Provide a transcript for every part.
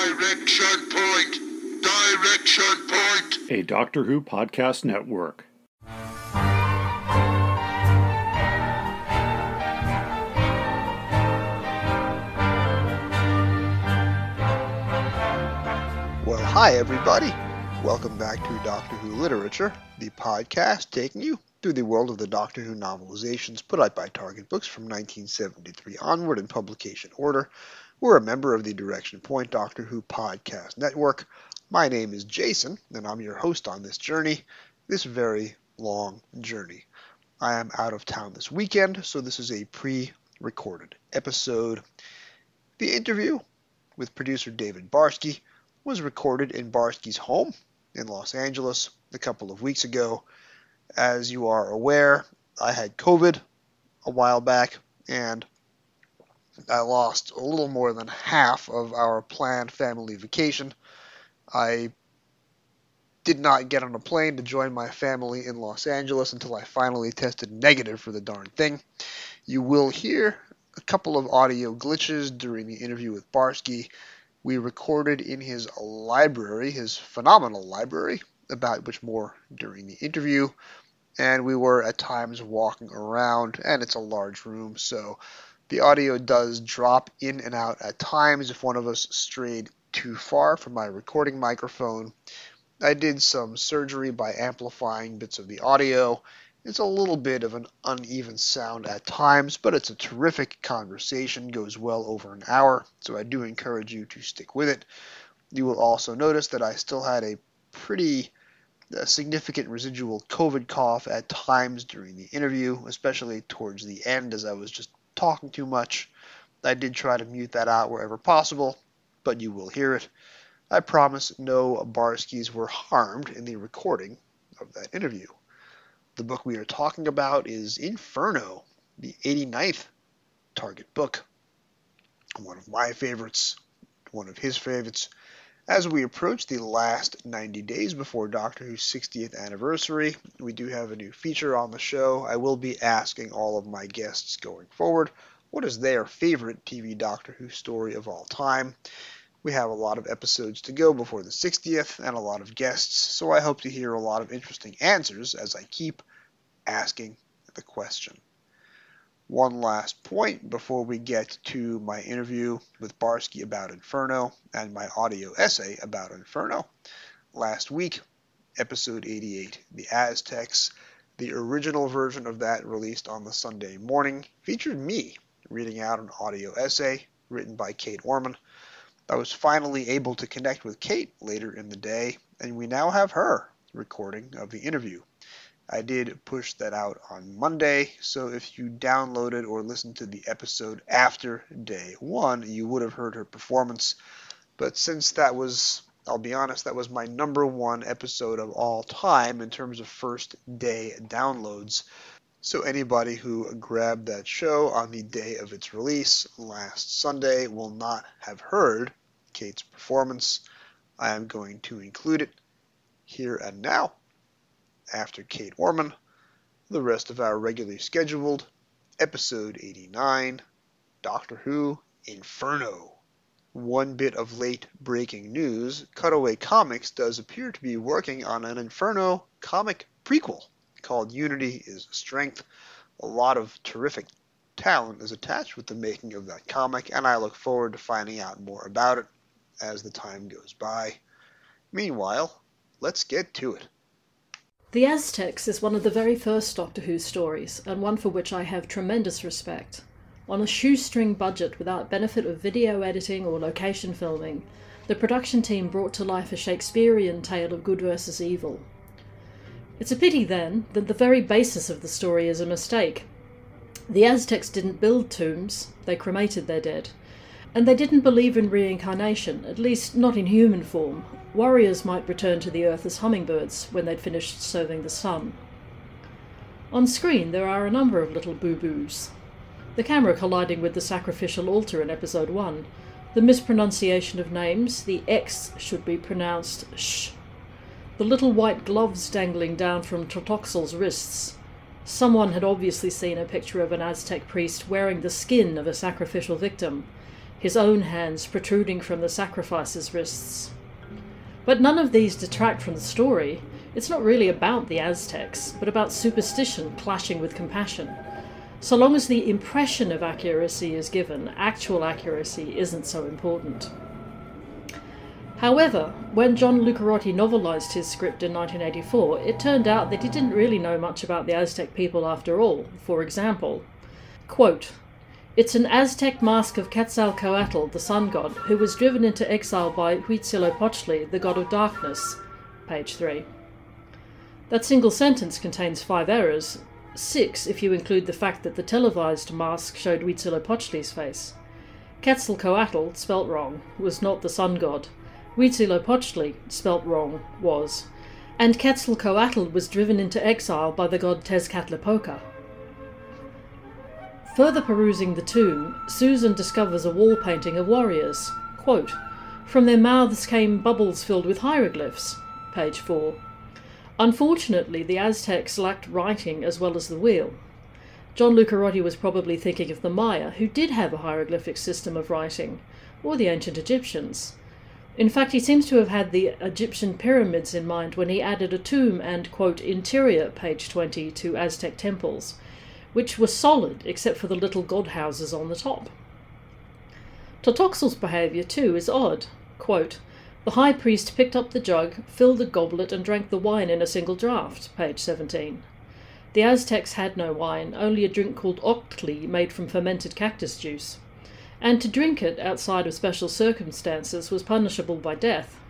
Direction Point! Direction Point! A Doctor Who podcast network. Well, hi everybody. Welcome back to Doctor Who Literature, the podcast taking you through the world of the Doctor Who novelizations put out by Target Books from 1973 onward in publication order. We're a member of the Direction Point Doctor Who podcast network. My name is Jason, and I'm your host on this journey, this very long journey. I am out of town this weekend, so this is a pre-recorded episode. The interview with producer David Barsky was recorded in Barsky's home in Los Angeles a couple of weeks ago. As you are aware, I had COVID a while back, and I lost a little more than half of our planned family vacation. I did not get on a plane to join my family in Los Angeles until I finally tested negative for the darn thing. You will hear a couple of audio glitches during the interview with Barsky. We recorded in his library, his phenomenal library, about which more during the interview. And we were at times walking around, and it's a large room, so the audio does drop in and out at times if one of us strayed too far from my recording microphone. I did some surgery by amplifying bits of the audio. It's a little bit of an uneven sound at times, but it's a terrific conversation, goes well over an hour, so I do encourage you to stick with it. You will also notice that I still had a pretty significant residual COVID cough at times during the interview, especially towards the end as I was just talking too much. I did try to mute that out wherever possible, but you will hear it. I promise no Barskys were harmed in the recording of that interview. The book we are talking about is Inferno, the 89th Target book. One of my favorites, one of his favorites. As we approach the last 90 days before Doctor Who's 60th anniversary, we do have a new feature on the show. I will be asking all of my guests going forward what is their favorite TV Doctor Who story of all time. We have a lot of episodes to go before the 60th and a lot of guests, so I hope to hear a lot of interesting answers as I keep asking the question. One last point before we get to my interview with Barsky about Inferno and my audio essay about Inferno. Last week, episode 88, The Aztecs, the original version of that released on the Sunday morning, featured me reading out an audio essay written by Kate Orman. I was finally able to connect with Kate later in the day, and we now have her recording of the interview. I did push that out on Monday, so if you downloaded or listened to the episode after day one, you would have heard her performance. But since that was, I'll be honest, that was my number one episode of all time in terms of first day downloads, so anybody who grabbed that show on the day of its release last Sunday will not have heard Kate's performance. I am going to include it here and now. After Kate Orman, the rest of our regularly scheduled episode 89, Doctor Who Inferno. One bit of late breaking news, Cutaway Comics does appear to be working on an Inferno comic prequel called Unity is Strength. A lot of terrific talent is attached with the making of that comic, and I look forward to finding out more about it as the time goes by. Meanwhile, let's get to it. The Aztecs is one of the very first Doctor Who stories, and one for which I have tremendous respect. On a shoestring budget without benefit of video editing or location filming, the production team brought to life a Shakespearean tale of good versus evil. It's a pity, then, that the very basis of the story is a mistake. The Aztecs didn't build tombs, they cremated their dead. And they didn't believe in reincarnation, at least not in human form. Warriors might return to the Earth as hummingbirds when they'd finished serving the sun. On screen there are a number of little boo-boos. The camera colliding with the sacrificial altar in episode 1, the mispronunciation of names, the X should be pronounced sh, the little white gloves dangling down from Totoxel's wrists. Someone had obviously seen a picture of an Aztec priest wearing the skin of a sacrificial victim. his own hands protruding from the sacrifice's wrists. But none of these detract from the story. It's not really about the Aztecs, but about superstition clashing with compassion. So long as the impression of accuracy is given, actual accuracy isn't so important. However, when John Lucarotti novelised his script in 1984, it turned out that he didn't really know much about the Aztec people after all. For example, quote, "It's an Aztec mask of Quetzalcoatl, the sun god, who was driven into exile by Huitzilopochtli, the god of darkness," page 3. That single sentence contains 5 errors, 6 if you include the fact that the televised mask showed Huitzilopochtli's face. Quetzalcoatl, spelt wrong, was not the sun god. Huitzilopochtli, spelt wrong, was. And Quetzalcoatl was driven into exile by the god Tezcatlipoca. Further perusing the tomb, Susan discovers a wall painting of warriors. Quote, "From their mouths came bubbles filled with hieroglyphs," page 4. Unfortunately, the Aztecs lacked writing as well as the wheel. John Lucarotti was probably thinking of the Maya, who did have a hieroglyphic system of writing, or the ancient Egyptians. In fact, he seems to have had the Egyptian pyramids in mind when he added a tomb and, quote, "interior," page 20, to Aztec temples, which were solid except for the little god houses on the top. Totoxal's behaviour, too, is odd. Quote, "The high priest picked up the jug, filled the goblet, and drank the wine in a single draught," page 17. The Aztecs had no wine, only a drink called octli made from fermented cactus juice. And to drink it outside of special circumstances was punishable by death.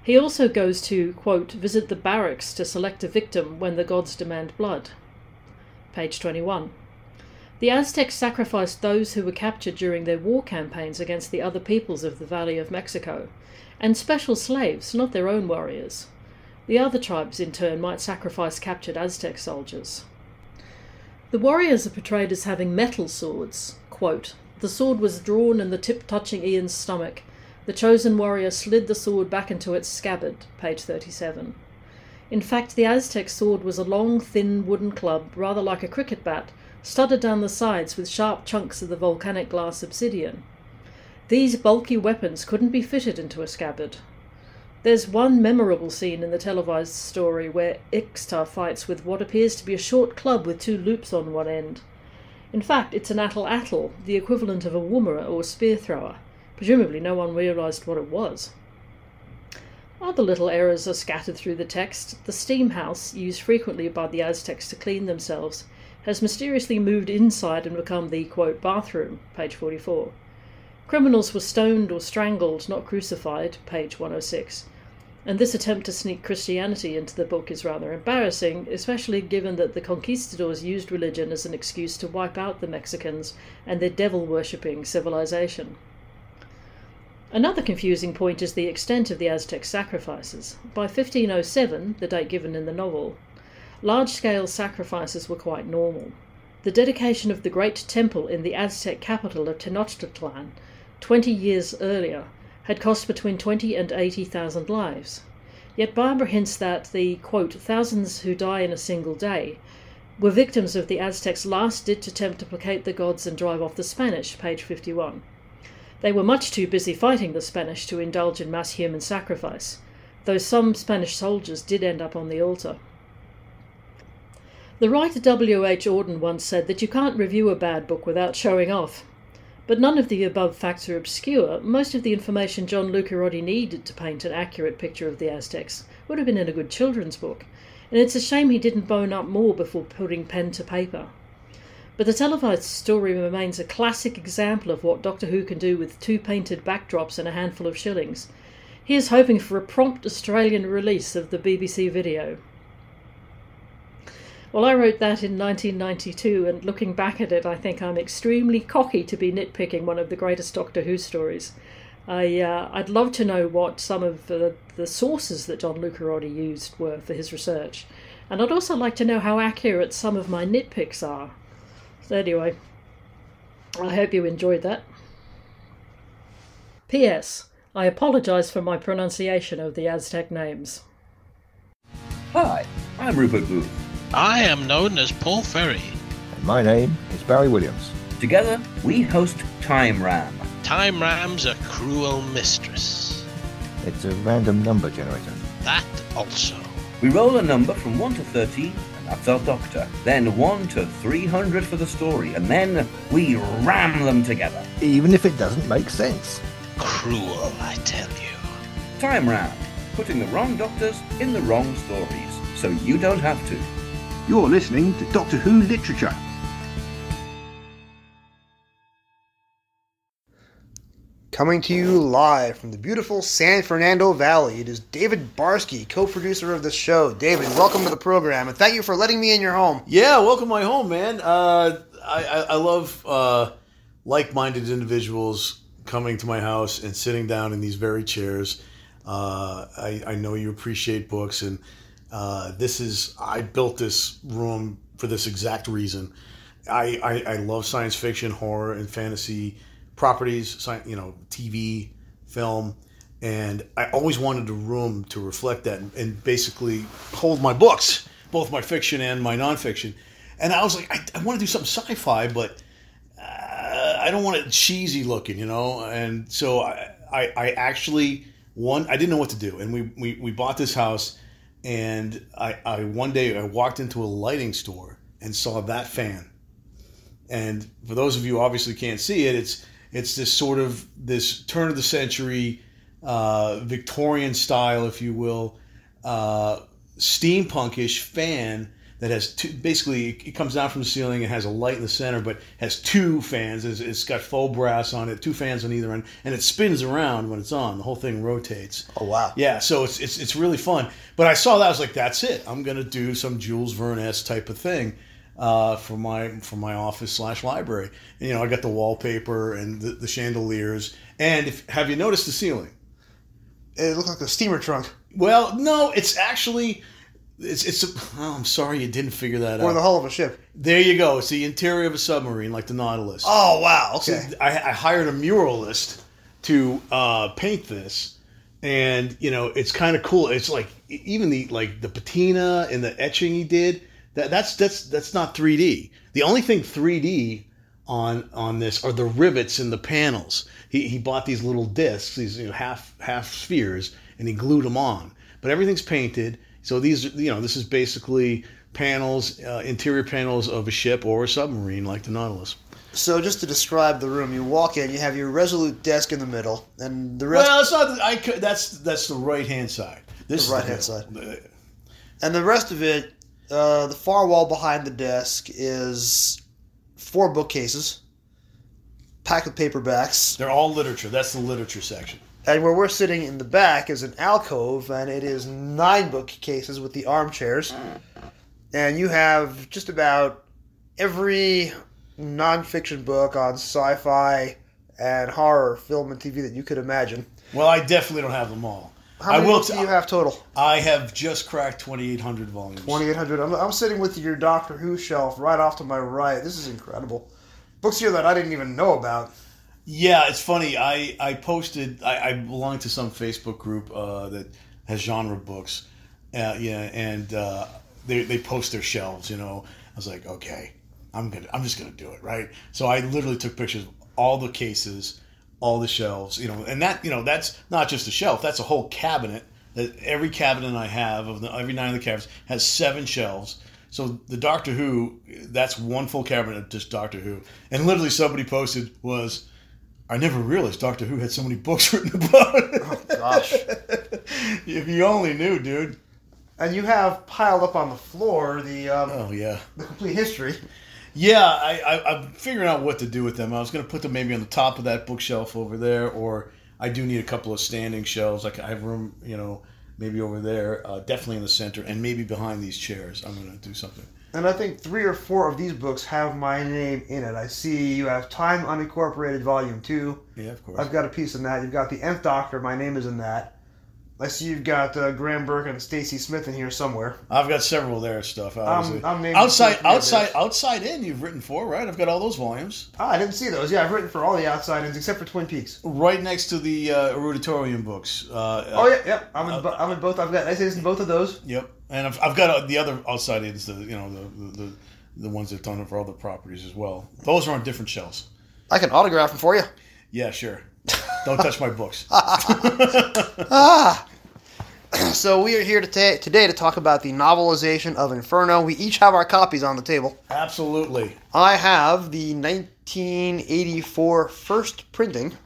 He also goes to, quote, "visit the barracks to select a victim when the gods demand blood," page 21. The Aztecs sacrificed those who were captured during their war campaigns against the other peoples of the Valley of Mexico, and special slaves, not their own warriors. The other tribes, in turn, might sacrifice captured Aztec soldiers. The warriors are portrayed as having metal swords. Quote, "The sword was drawn and the tip touching Ian's stomach. The chosen warrior slid the sword back into its scabbard," page 37. In fact, the Aztec sword was a long, thin wooden club, rather like a cricket bat, studded down the sides with sharp chunks of the volcanic glass obsidian. These bulky weapons couldn't be fitted into a scabbard. There's one memorable scene in the televised story where Ixta fights with what appears to be a short club with 2 loops on one end. In fact, it's an atl-atl, the equivalent of a woomera or spear thrower. Presumably no one realised what it was. Other little errors are scattered through the text. The steam house, used frequently by the Aztecs to clean themselves, has mysteriously moved inside and become the, quote, "bathroom," page 44. Criminals were stoned or strangled, not crucified, page 106. And this attempt to sneak Christianity into the book is rather embarrassing, especially given that the conquistadors used religion as an excuse to wipe out the Mexicans and their devil-worshipping civilization. Another confusing point is the extent of the Aztec sacrifices. By 1507, the date given in the novel, large-scale sacrifices were quite normal. The dedication of the great temple in the Aztec capital of Tenochtitlan, 20 years earlier, had cost between 20 and 80,000 lives. Yet Barbara hints that the, quote, "thousands who die in a single day," were victims of the Aztecs' last-ditch attempt to placate the gods and drive off the Spanish, page 51. They were much too busy fighting the Spanish to indulge in mass human sacrifice, though some Spanish soldiers did end up on the altar. The writer W.H. Auden once said that you can't review a bad book without showing off. But none of the above facts are obscure. Most of the information John Lucarotti needed to paint an accurate picture of the Aztecs would have been in a good children's book, and it's a shame he didn't bone up more before putting pen to paper. But the televised story remains a classic example of what Doctor Who can do with 2 painted backdrops and a handful of shillings. He is hoping for a prompt Australian release of the BBC video. Well, I wrote that in 1992, and looking back at it, I think I'm extremely cocky to be nitpicking one of the greatest Doctor Who stories. I'd love to know what some of the sources that John Lucarotti used were for his research. And I'd also like to know how accurate some of my nitpicks are. So anyway, I hope you enjoyed that. P.S. I apologise for my pronunciation of the Aztec names. Hi, I'm Rupert Booth. I am known as Paul Ferry. And my name is Barry Williams. Together, we host Time Ram. Time Ram's a cruel mistress. It's a random number generator. That also. We roll a number from 1 to 13, and that's our doctor. Then 1 to 300 for the story, and then we ram them together. Even if it doesn't make sense. Cruel, I tell you. Time Ram, putting the wrong doctors in the wrong stories, so you don't have to. You're listening to Doctor Who Literature. Coming to you live from the beautiful San Fernando Valley, it is David Barsky, co-producer of the show. David, welcome to the program, and thank you for letting me in your home. Yeah, welcome to my home, man. I love like-minded individuals coming to my house and sitting down in these very chairs. I know you appreciate books, and I built this room for this exact reason. I love science fiction, horror, and fantasy properties, TV, film, and I always wanted a room to reflect that and basically hold my books, both my fiction and my nonfiction. And I was like, I want to do something sci-fi, but I don't want it cheesy looking, And so I actually I didn't know what to do, and we bought this house, and I one day I walked into a lighting store and saw that fan. And for those of you who obviously can't see it, it's this sort of this turn of the century, Victorian style, if you will, steampunkish fan that has basically it comes down from the ceiling and has a light in the center, but has two fans. It's got faux brass on it, two fans on either end, and it spins around when it's on. The whole thing rotates. Oh wow! Yeah, so it's really fun. But I saw that, I was like, that's it. I'm gonna do some Jules Verne-esque type of thing. For my office / library. And, I got the wallpaper and the chandeliers. And have you noticed the ceiling? It looked like a steamer trunk. Well, no, it's actually I'm sorry you didn't figure that out. Or the hull of a ship. There you go. It's the interior of a submarine, like the Nautilus. Oh wow! Okay. So I hired a muralist to paint this. And it's kind of cool. It's like even the patina and the etching he did. That's not 3D. The only thing 3D on this are the rivets in the panels. He bought these little discs, these half spheres, and he glued them on. But everything's painted. So these this is basically panels, interior panels of a ship or a submarine like the Nautilus. So just to describe the room, you walk in, you have your Resolute desk in the middle, and the rest. Well, it's not. That's the right hand side. This is the right hand side. And the rest of it. The far wall behind the desk is 4 bookcases, packed with paperbacks. They're all literature. That's the literature section. And where we're sitting in the back is an alcove, and it is 9 bookcases with the armchairs. And you have just about every nonfiction book on sci-fi and horror, film, and TV that you could imagine. Well, I definitely don't have them all. How many books do you have total? I have just cracked 2,800 volumes. 2,800. I'm sitting with your Doctor Who shelf right off to my right. This is incredible. Books here that I didn't even know about. Yeah, it's funny. I posted. I belong to some Facebook group that has genre books. And they post their shelves. I was like, okay, I'm just gonna do it, right? So I literally took pictures of all the cases. All the shelves, and that's not just a shelf. That's a whole cabinet. That every cabinet I have every 9 of the cabinets has 7 shelves. So the Doctor Who, that's one full cabinet of just Doctor Who. And literally somebody posted I never realized Doctor Who had so many books written about it. Oh gosh! If you only knew, dude. And you have piled up on the floor the the complete history. Yeah, I'm figuring out what to do with them. I was going to put them maybe on the top of that bookshelf over there, or I do need a couple of standing shelves. I have room, maybe over there, definitely in the center, and maybe behind these chairs. I'm going to do something. And I think 3 or 4 of these books have my name in it. I see you have Time Unincorporated Volume 2. Yeah, of course. I've got a piece in that. You've got The Nth Doctor. My name is in that. I see you've got Graham Burke and Stacey Smith in here somewhere. I've got several there stuff. I'm outside in. You've written for, right? I've got all those volumes. I didn't see those. Yeah, I've written for all the outside ins except for Twin Peaks. Right next to the Eruditorium books. Yeah. I'm in both. I've got essays in both of those. Yep, and I've got the other outside ins. The the ones that have done it for other properties as well. Those are on different shelves. I can autograph them for you. Yeah, sure. Don't touch my books. So we are here today to talk about the novelization of Inferno. We each have our copies on the table. Absolutely. I have the 1984 first printing.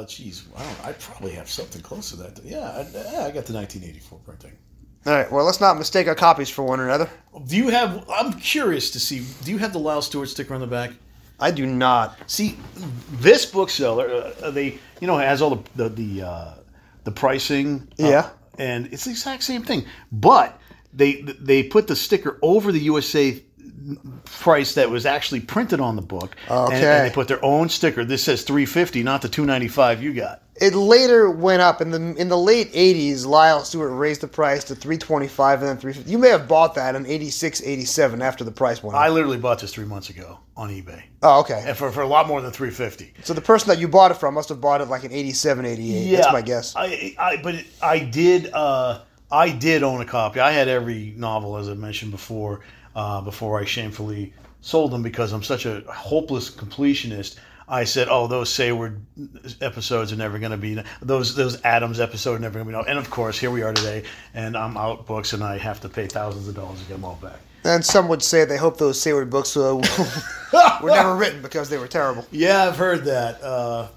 Geez, I probably have something close to that. Yeah, I got the 1984 printing. All right, well, let's not mistake our copies for one another. I'm curious to see, do you have the Lyle Stewart sticker on the back? I do not. See, this bookseller, has all the pricing. Yeah. And it's the exact same thing. But they put the sticker over the USA price that was actually printed on the book. Okay. And they put their own sticker. This says $350, not the $295 you got. It later went up in the late 80s. Lyle Stewart raised the price to $325 and then $350. You may have bought that in 86, 87 after the price went up. I literally bought this 3 months ago on eBay. Oh, okay. And for a lot more than $350. So the person that you bought it from must have bought it like in 87, 88. Yeah, that's my guess. I did own a copy. I had every novel, as I mentioned before I shamefully sold them because I'm such a hopeless completionist. I said, those Sayward episodes are never going to be, those Adams episodes are never going to be. And of course, here we are today, and I'm out books, and I have to pay thousands of dollars to get them all back. And some would say they hope those Sayward books were never written because they were terrible. Yeah, I've heard that.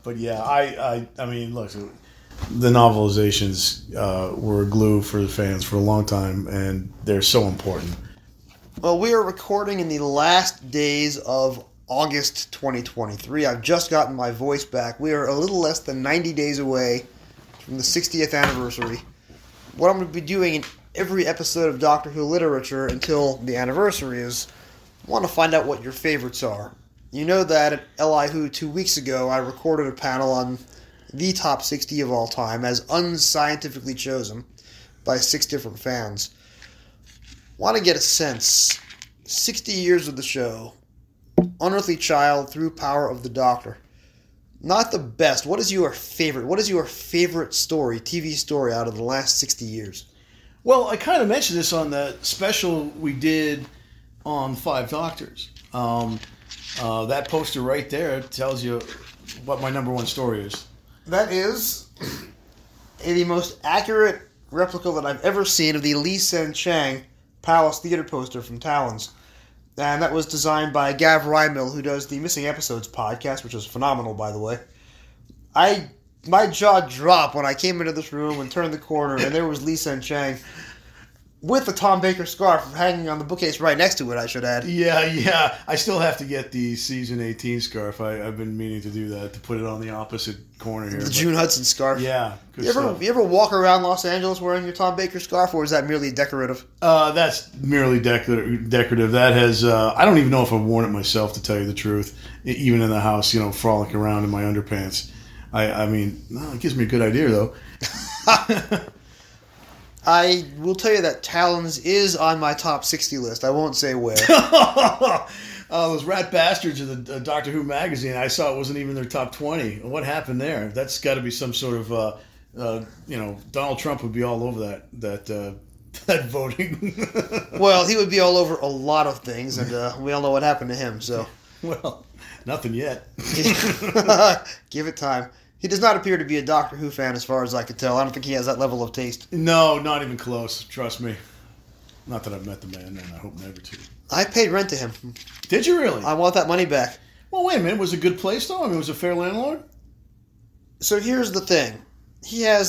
But yeah, I mean, look, the novelizations were glue for the fans for a long time, and they're so important. Well, we are recording in the last days of August 2023. I've just gotten my voice back. We are a little less than 90 days away from the 60th anniversary. What I'm going to be doing in every episode of Doctor Who Literature until the anniversary is I want to find out what your favorites are. You know that at Li Who 2 weeks ago I recorded a panel on the top 60 of all time as unscientifically chosen by 6 different fans. Want to get a sense. 60 years of the show. Unearthly Child through Power of the Doctor. Not the best. What is your favorite? What is your favorite story, TV story out of the last 60 years? Well, I kind of mentioned this on the special we did on 5 Doctors. That poster right there tells you what my number one story is. That is the most accurate replica that I've ever seen of the Lee Sen Chang Palace Theater poster from Talons. And that was designed by Gav Rymil, who does the Missing Episodes podcast, which is phenomenal, by the way. My jaw dropped when I came into this room and turned the corner, and there was Lee Sen Chang with the Tom Baker scarf hanging on the bookcase right next to it, I should add. Yeah. I still have to get the season 18 scarf. I've been meaning to do that, to put it on the opposite corner here. The June Hudson scarf. Yeah. You ever walk around Los Angeles wearing your Tom Baker scarf, or is that merely decorative? That's merely decorative. That has, I don't even know if I've worn it myself, to tell you the truth, even in the house, frolicking around in my underpants. I mean, it gives me a good idea, though. I will tell you that Talons is on my top 60 list. I won't say where. Those rat bastards of the Doctor Who magazine, I saw it wasn't even their top 20. What happened there? That's got to be some sort of, Donald Trump would be all over that voting. Well, he would be all over a lot of things, and we all know what happened to him, so. Well, nothing yet. Give it time. He does not appear to be a Doctor Who fan as far as I could tell. I don't think he has that level of taste. No, not even close. Trust me. Not that I've met the man, and I hope never to. I paid rent to him. Did you really? I want that money back. Well, wait a minute. Was it a good place, though? I mean, was it a fair landlord? So here's the thing. He had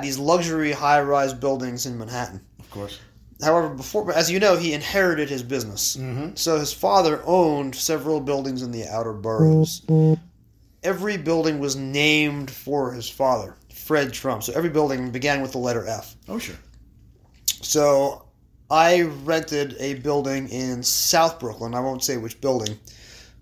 these luxury high-rise buildings in Manhattan. Of course. However, as you know, he inherited his business. Mm-hmm. So his father owned several buildings in the outer boroughs. Every building was named for his father, Fred Trump. So every building began with the letter F. Oh, sure. So I rented a building in South Brooklyn. I won't say which building,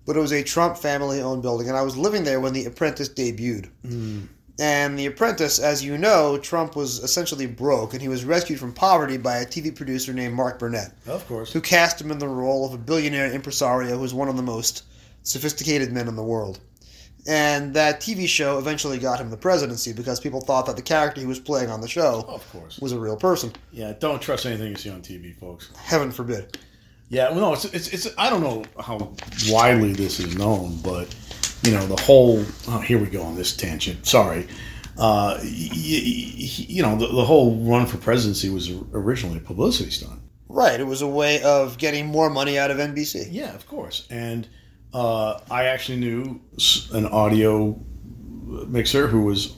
but it was a Trump family-owned building, and I was living there when The Apprentice debuted. Mm. And The Apprentice, as you know, Trump was essentially broke, and he was rescued from poverty by a TV producer named Mark Burnett. Of course. Who cast him in the role of a billionaire impresario who was one of the most sophisticated men in the world. And that TV show eventually got him the presidency because people thought that the character he was playing on the show of course. was a real person. Yeah, don't trust anything you see on TV, folks. Heaven forbid. Yeah, well, no, it's I don't know how widely this is known, but you know the whole. Oh, here we go on this tangent. Sorry. You know the whole run for presidency was originally a publicity stunt. Right. It was a way of getting more money out of NBC. Yeah, of course. And I actually knew an audio mixer who was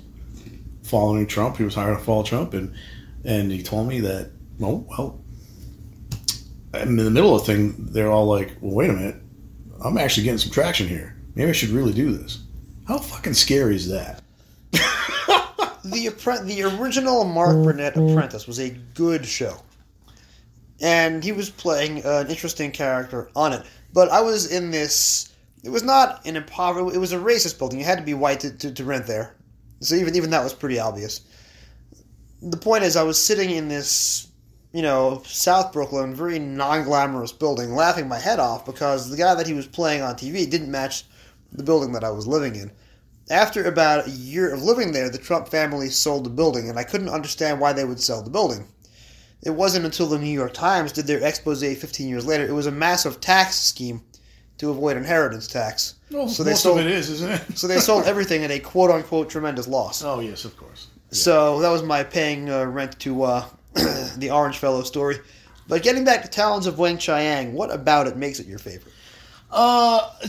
following Trump. He was hired to follow Trump, and he told me that, well, in the middle of the thing, they're all like, well, wait a minute, I'm actually getting some traction here. Maybe I should really do this. How fucking scary is that? The original Mark Burnett Apprentice was a good show. And he was playing an interesting character on it. But I was in this... It was not an impoverished... It was a racist building. You had to be white to rent there. So even that was pretty obvious. The point is, I was sitting in this, South Brooklyn, very non-glamorous building, laughing my head off because the guy that he was playing on TV didn't match the building that I was living in. After about a year of living there, the Trump family sold the building, and I couldn't understand why they would sell the building. It wasn't until the New York Times did their expose 15 years later. It was a massive tax scheme to avoid inheritance tax. Well, so most of it is, isn't it? So they sold everything at a quote-unquote tremendous loss. Oh, yes, of course. Yeah. So that was my paying rent to the Orange Fellow story. But getting back to Talons of Weng-Chiang, what about it makes it your favorite?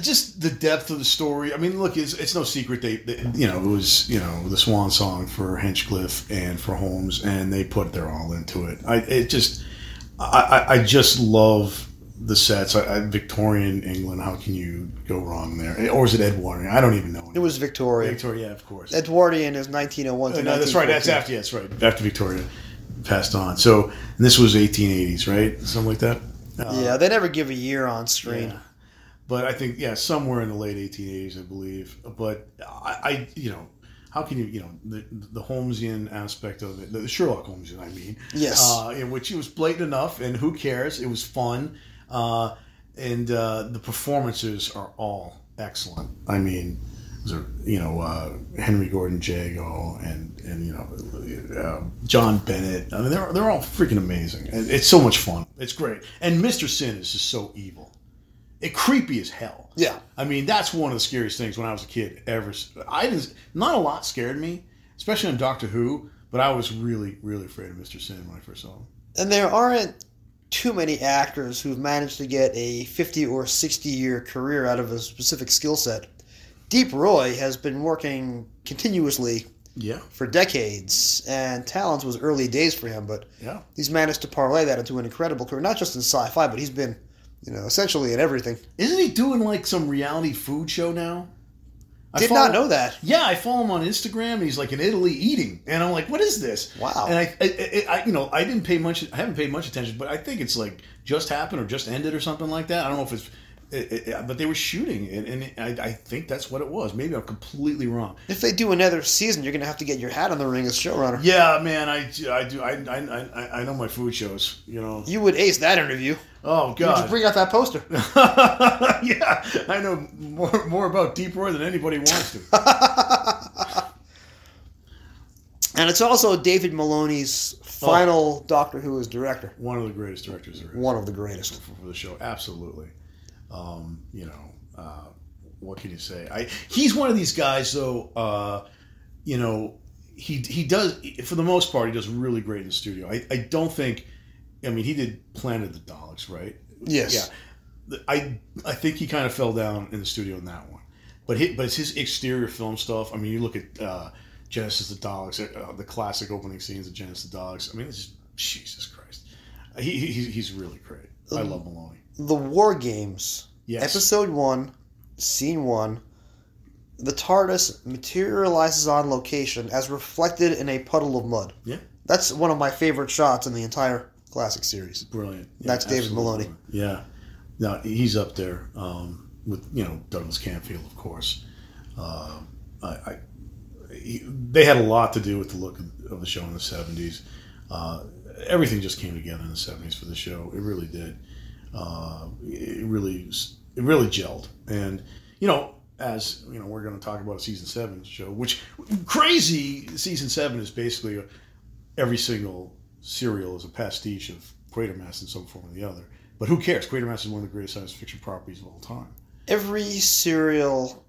Just the depth of the story. I mean, look, it's no secret it was the swan song for Hinchcliffe and for Holmes, and they put their all into it. I just love the sets. Victorian England. How can you go wrong there? Or is it Edwardian? I don't even know. It was Victorian. Victoria, yeah, of course. Edwardian is 1901 to 1914. No, that's right. That's after. Yeah, that's right. After Victoria passed on. So and this was 1880s, right? Something like that. Yeah, they never give a year on screen. Yeah. But I think, somewhere in the late 1880s, I believe. But I how can you, the Holmesian aspect of it, the Sherlock Holmesian, I mean. Yes. In which it was blatant enough, and who cares? It was fun. And the performances are all excellent. I mean, Henry Gordon Jago and John Bennett. I mean, they're all freaking amazing. It's so much fun. It's great. And Mr. Sin is just so evil. It creepy as hell. Yeah. I mean, that's one of the scariest things when I was a kid ever. Not a lot scared me, especially on Doctor Who, but I was really, really afraid of Mr. Sin when I first saw him. And there aren't too many actors who've managed to get a 50 or 60-year career out of a specific skill set. Deep Roy has been working continuously for decades, and Talons was early days for him, but he's managed to parlay that into an incredible career, not just in sci-fi, but he's been... essentially in everything. Isn't he doing like some reality food show now? Did not know that. Yeah, I follow him on Instagram, and he's like in Italy eating, and I'm like, what is this? Wow. And I didn't pay much. I haven't paid much attention, but I think it's like just happened or just ended or something like that. I don't know if it's. But they were shooting, and I think that's what it was. Maybe I'm completely wrong. If they do another season, you're going to have to get your hat on the ring as showrunner. Yeah, man, I do. I know my food shows. You would ace that interview. Oh God! You just bring out that poster. Yeah, I know more about Deep Roy than anybody wants to. And it's also David Maloney's final Doctor Who as director. One of the greatest directors there is. One of the greatest for the show, absolutely. What can you say? He's one of these guys, though. He does, for the most part, he does really great in the studio. I don't think. I mean, he did Planet of the Daleks, right? Yes. Yeah. I think he kind of fell down in the studio in that one, but it's his exterior film stuff. I mean, you look at Genesis of the Daleks, the classic opening scenes of Genesis of the Daleks. I mean, it's just, Jesus Christ. He's really great. I love Maloney. The War Games, Episode 1, Scene 1, the TARDIS materializes on location as reflected in a puddle of mud. Yeah. That's one of my favorite shots in the entire classic series. Brilliant. Yeah, that's David Maloney. Yeah. Now, he's up there with, Douglas Camfield, of course. They had a lot to do with the look of the show in the 70s. Everything just came together in the 70s for the show. It really did. It really gelled. And, as, we're going to talk about a season 7 show, which crazy season 7 is basically every single serial is a pastiche of Quatermass in some form or the other. But who cares? Quatermass is one of the greatest science fiction properties of all time. Every serial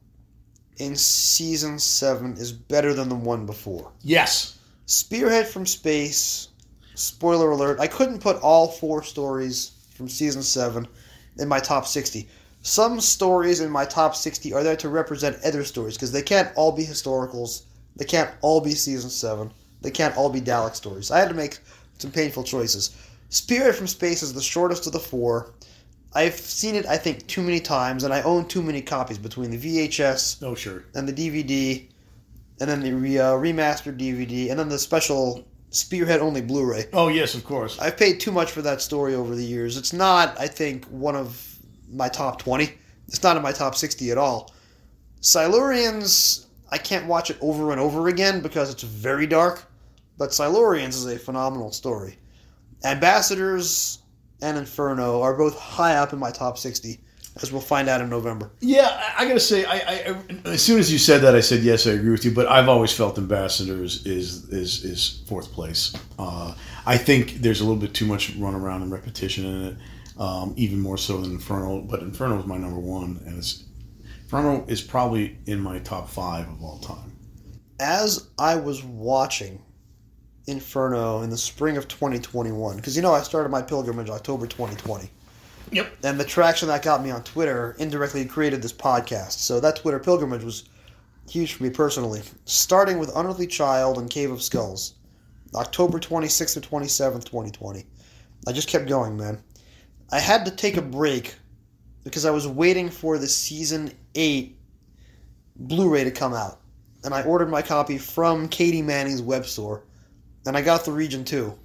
in season 7 is better than the one before. Yes. Spearhead from Space, spoiler alert, I couldn't put all 4 stories from season 7 in my top 60. Some stories in my top 60 are there to represent other stories, because they can't all be historicals, they can't all be season 7, they can't all be Dalek stories. I had to make some painful choices. Spearhead from Space is the shortest of the 4. I've seen it, I think, too many times, and I own too many copies between the VHS and the DVD, and then the remastered DVD, and then the special Spearhead-only Blu-ray. Oh, yes, of course. I've paid too much for that story over the years. It's not, I think, one of my top 20. It's not in my top 60 at all. Silurians, I can't watch it over and over again because it's very dark, but Silurians is a phenomenal story. Ambassadors and Inferno are both high up in my top 60, as we'll find out in November. Yeah, I gotta say, I as soon as you said that, I said yes, I agree with you. But I've always felt Ambassadors is 4th place. I think there's a little bit too much run around and repetition in it, even more so than Inferno. But Inferno is my number 1, and Inferno is probably in my top 5 of all time. As I was watching Inferno in the spring of 2021, because I started my pilgrimage October 2020. Yep. And the traction that got me on Twitter indirectly created this podcast. So that Twitter pilgrimage was huge for me personally. Starting with Unearthly Child and Cave of Skulls, October 26th or 27th, 2020. I just kept going, man. I had to take a break because I was waiting for the Season 8 Blu-ray to come out. And I ordered my copy from Katie Manning's web store. And I got the Region 2.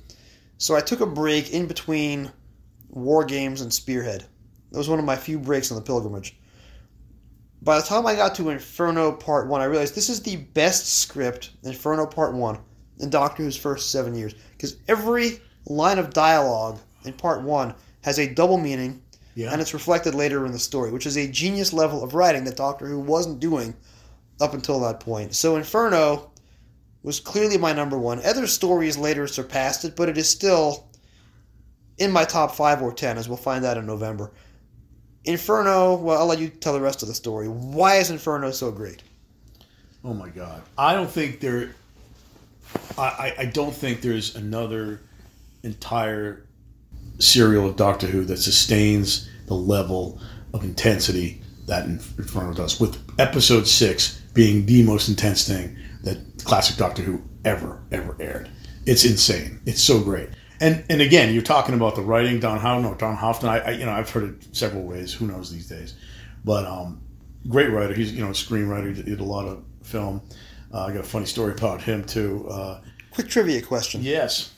So I took a break in between War Games and Spearhead. That was one of my few breaks on the pilgrimage. By the time I got to Inferno Part 1, I realized this is the best script, Inferno Part 1, in Doctor Who's first 7 years. Because every line of dialogue in Part 1 has a double meaning, and it's reflected later in the story, which is a genius level of writing that Doctor Who wasn't doing up until that point. So Inferno was clearly my number 1. Other stories later surpassed it, but it is still in my top 5 or 10, as we'll find out in November. Inferno, well, I'll let you tell the rest of the story. Why is Inferno so great? Oh my God. I don't think there's another entire serial of Doctor Who that sustains the level of intensity that Inferno does, with episode 6 being the most intense thing that classic Doctor Who ever aired. It's insane. It's so great. And again, you're talking about the writing, Don Houghton. I've heard it several ways. Who knows these days? But great writer. He's a screenwriter. He did a lot of film. I got a funny story about him too. Quick trivia question. Yes.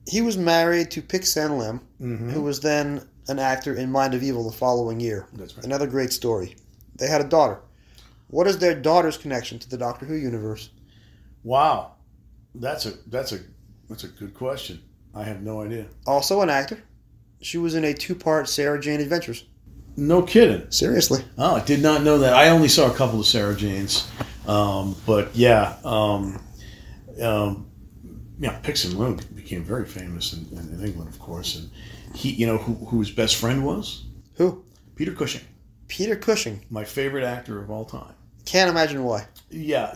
He was married to Pik Sen Lim, who was then an actor in Mind of Evil the following year. That's right. Another great story. They had a daughter. What is their daughter's connection to the Doctor Who universe? Wow, that's a good question. I have no idea. Also an actor. She was in a 2-part Sarah Jane Adventures. No kidding. Seriously. Oh, I did not know that. I only saw a couple of Sarah Janes, but yeah, Pik Sen Lim became very famous in England, of course, and he, who his best friend was? Who? Peter Cushing. Peter Cushing. My favorite actor of all time. Can't imagine why. Yeah,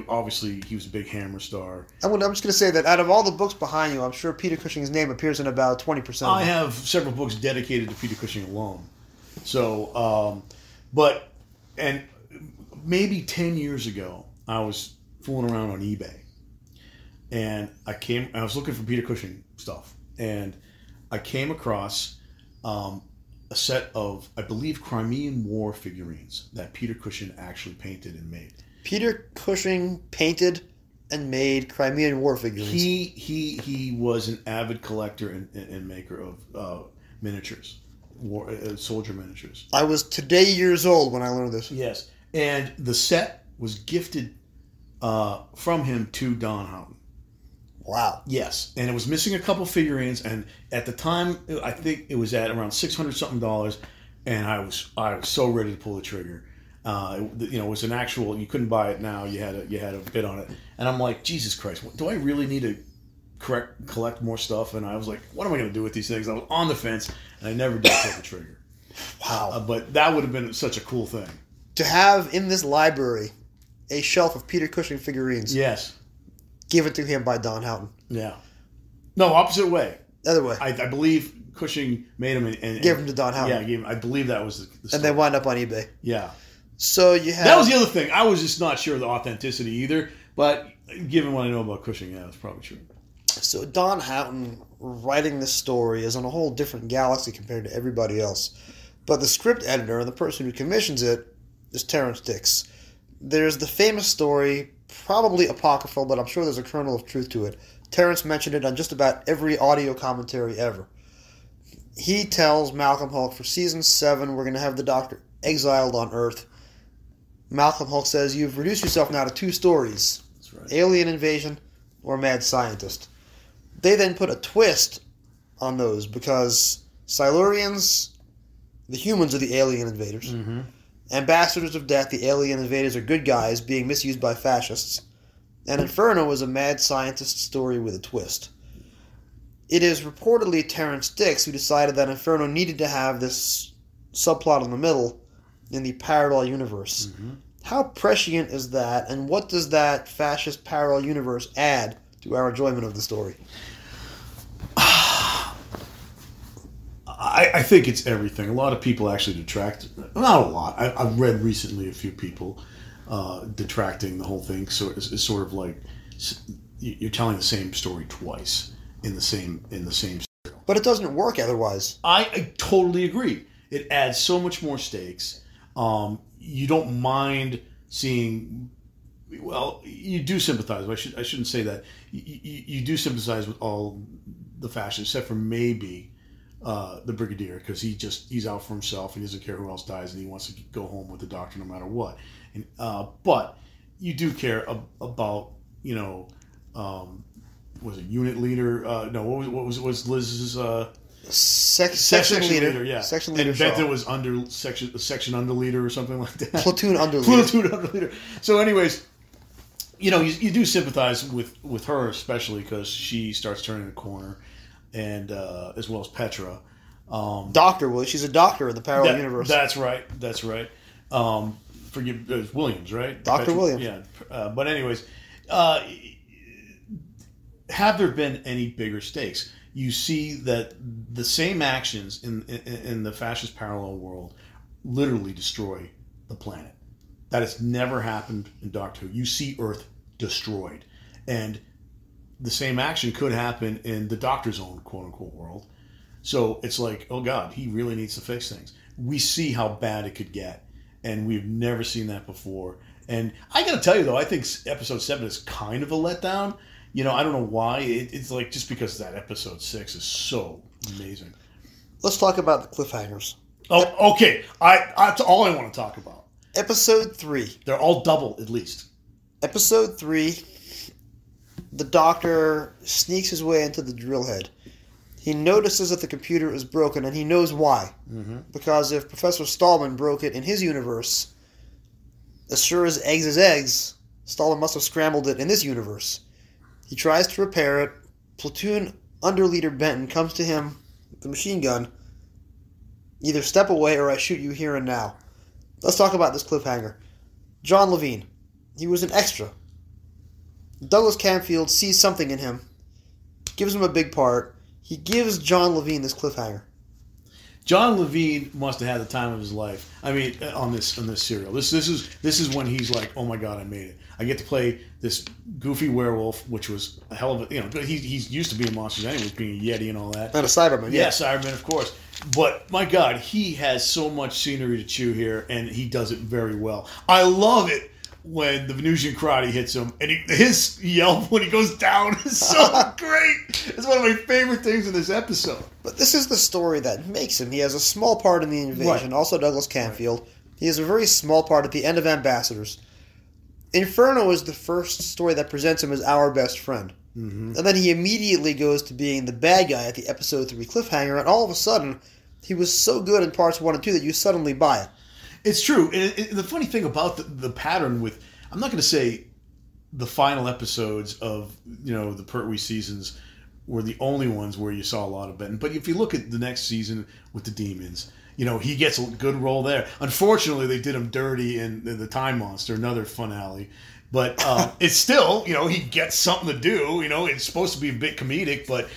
obviously he was a big Hammer star. I'm just going to say that out of all the books behind you, I'm sure Peter Cushing's name appears in about 20% of them. I have several books dedicated to Peter Cushing alone. So, and maybe 10 years ago, I was fooling around on eBay. And I was looking for Peter Cushing stuff. And I came across a set of, I believe, Crimean War figurines that Peter Cushing actually painted and made. Peter Cushing painted and made Crimean War figurines. He was an avid collector and maker of miniatures, soldier miniatures. I was today years old when I learned this. Yes, and the set was gifted from him to Don Houghton. Wow. Yes, and it was missing a couple figurines, and at the time, I think it was at around $600-something, and I was so ready to pull the trigger. It was an actual. You couldn't buy it now. You had a bid on it, and I'm like, Jesus Christ, do I really need collect more stuff, and I was like, what am I going to do with these things? I was on the fence, and I never did pull the trigger. Wow. But that would have been such a cool thing. To have in this library a shelf of Peter Cushing figurines. Yes. Given to him by Don Houghton. Yeah. No, opposite way. Other way. I believe Cushing made them and gave them to Don Houghton. Yeah, I believe that was the story. And they wound up on eBay. Yeah. So you have... That was the other thing. I was just not sure of the authenticity either, but given what I know about Cushing, yeah, it's probably true. So Don Houghton writing this story is on a whole different galaxy compared to everybody else. But the script editor and the person who commissions it is Terrence Dix. There's the famous story, probably apocryphal, but I'm sure there's a kernel of truth to it. Terrence mentioned it on just about every audio commentary ever. He tells Malcolm Hulke, for season 7, we're going to have the Doctor exiled on Earth. Malcolm Hulke says, you've reduced yourself now to 2 stories. That's right. Alien invasion or mad scientist. They then put a twist on those because Silurians, the humans, are the alien invaders. Mm-hmm. Ambassadors of Death, the alien invaders, are good guys being misused by fascists. And Inferno is a mad scientist story with a twist. It is reportedly Terrence Dix who decided that Inferno needed to have this subplot in the middle in the parallel universe. Mm-hmm. How prescient is that, and what does that fascist parallel universe add to our enjoyment of the story? I think it's everything. A lot of people actually detract. Not a lot. I've read recently a few people detracting the whole thing. So it's sort of like you're telling the same story twice in the same serial. But it doesn't work otherwise. I totally agree. It adds so much more stakes. You don't mind seeing. Well, you do sympathize. I shouldn't say that. You do sympathize with all the fascists, except for maybe the Brigadier, because he's out for himself and he doesn't care who else dies and he wants to go home with the Doctor no matter what. And but you do care about was it unit leader? No, what was Liz's section leader? Yeah, section leader. And Benton was under section under leader or something like that. Platoon under leader. Platoon under leader. So, anyways, you do sympathize with her, especially because she starts turning the corner, and as well as Petra. Doctor Will. She's a doctor in the parallel universe. That's right. Forgive Williams, right? Dr. Williams. Yeah. But anyways, have there been any bigger stakes? You see that the same actions in the fascist parallel world literally destroy the planet. That has never happened in Doctor Who. You see Earth destroyed. And the same action could happen in the Doctor's own quote-unquote world. So it's like, oh God, he really needs to fix things. We see how bad it could get. And we've never seen that before. And I got to tell you, though, I think episode 7 is kind of a letdown. I don't know why. It's like just because that episode 6 is so amazing. Let's talk about the cliffhangers. Oh, okay. That's all I want to talk about. Episode 3. They're all double, at least. Episode 3, the Doctor sneaks his way into the drill head. He notices that the computer is broken, and he knows why. Mm-hmm. Because if Professor Stallman broke it in his universe, as sure as eggs is eggs, Stallman must have scrambled it in this universe. He tries to repair it. Platoon Underleader Benton comes to him with the machine gun. Either step away or I shoot you here and now. Let's talk about this cliffhanger. John Levine. He was an extra. Douglas Camfield sees something in him, gives him a big part. He gives John Levine this cliffhanger. John Levine must have had the time of his life. I mean, on this serial. This is when he's like, oh my God, I made it. I get to play this goofy werewolf, which was a hell of a he's used to being monsters anyway, being a Yeti and all that. And a Cyberman, yeah, Cyberman, of course. But my God, he has so much scenery to chew here, and he does it very well. I love it when the Venusian karate hits him, and his yelp when he goes down is so great. It's one of my favorite things in this episode. But this is the story that makes him. He has a small part in the invasion, right. Also Douglas Camfield. Right. He has a very small part at the end of Ambassadors. Inferno is the first story that presents him as our best friend. Mm-hmm. And then he immediately goes to being the bad guy at the episode 3 cliffhanger, and all of a sudden, he was so good in parts 1 and 2 that you suddenly buy it. It's true. And the funny thing about the pattern with, I'm not going to say the final episodes of, the Pertwee seasons were the only ones where you saw a lot of Benton. But if you look at the next season with the Demons, he gets a good role there. Unfortunately, they did him dirty in the Time Monster, another finale. But it's still, he gets something to do. It's supposed to be a bit comedic, but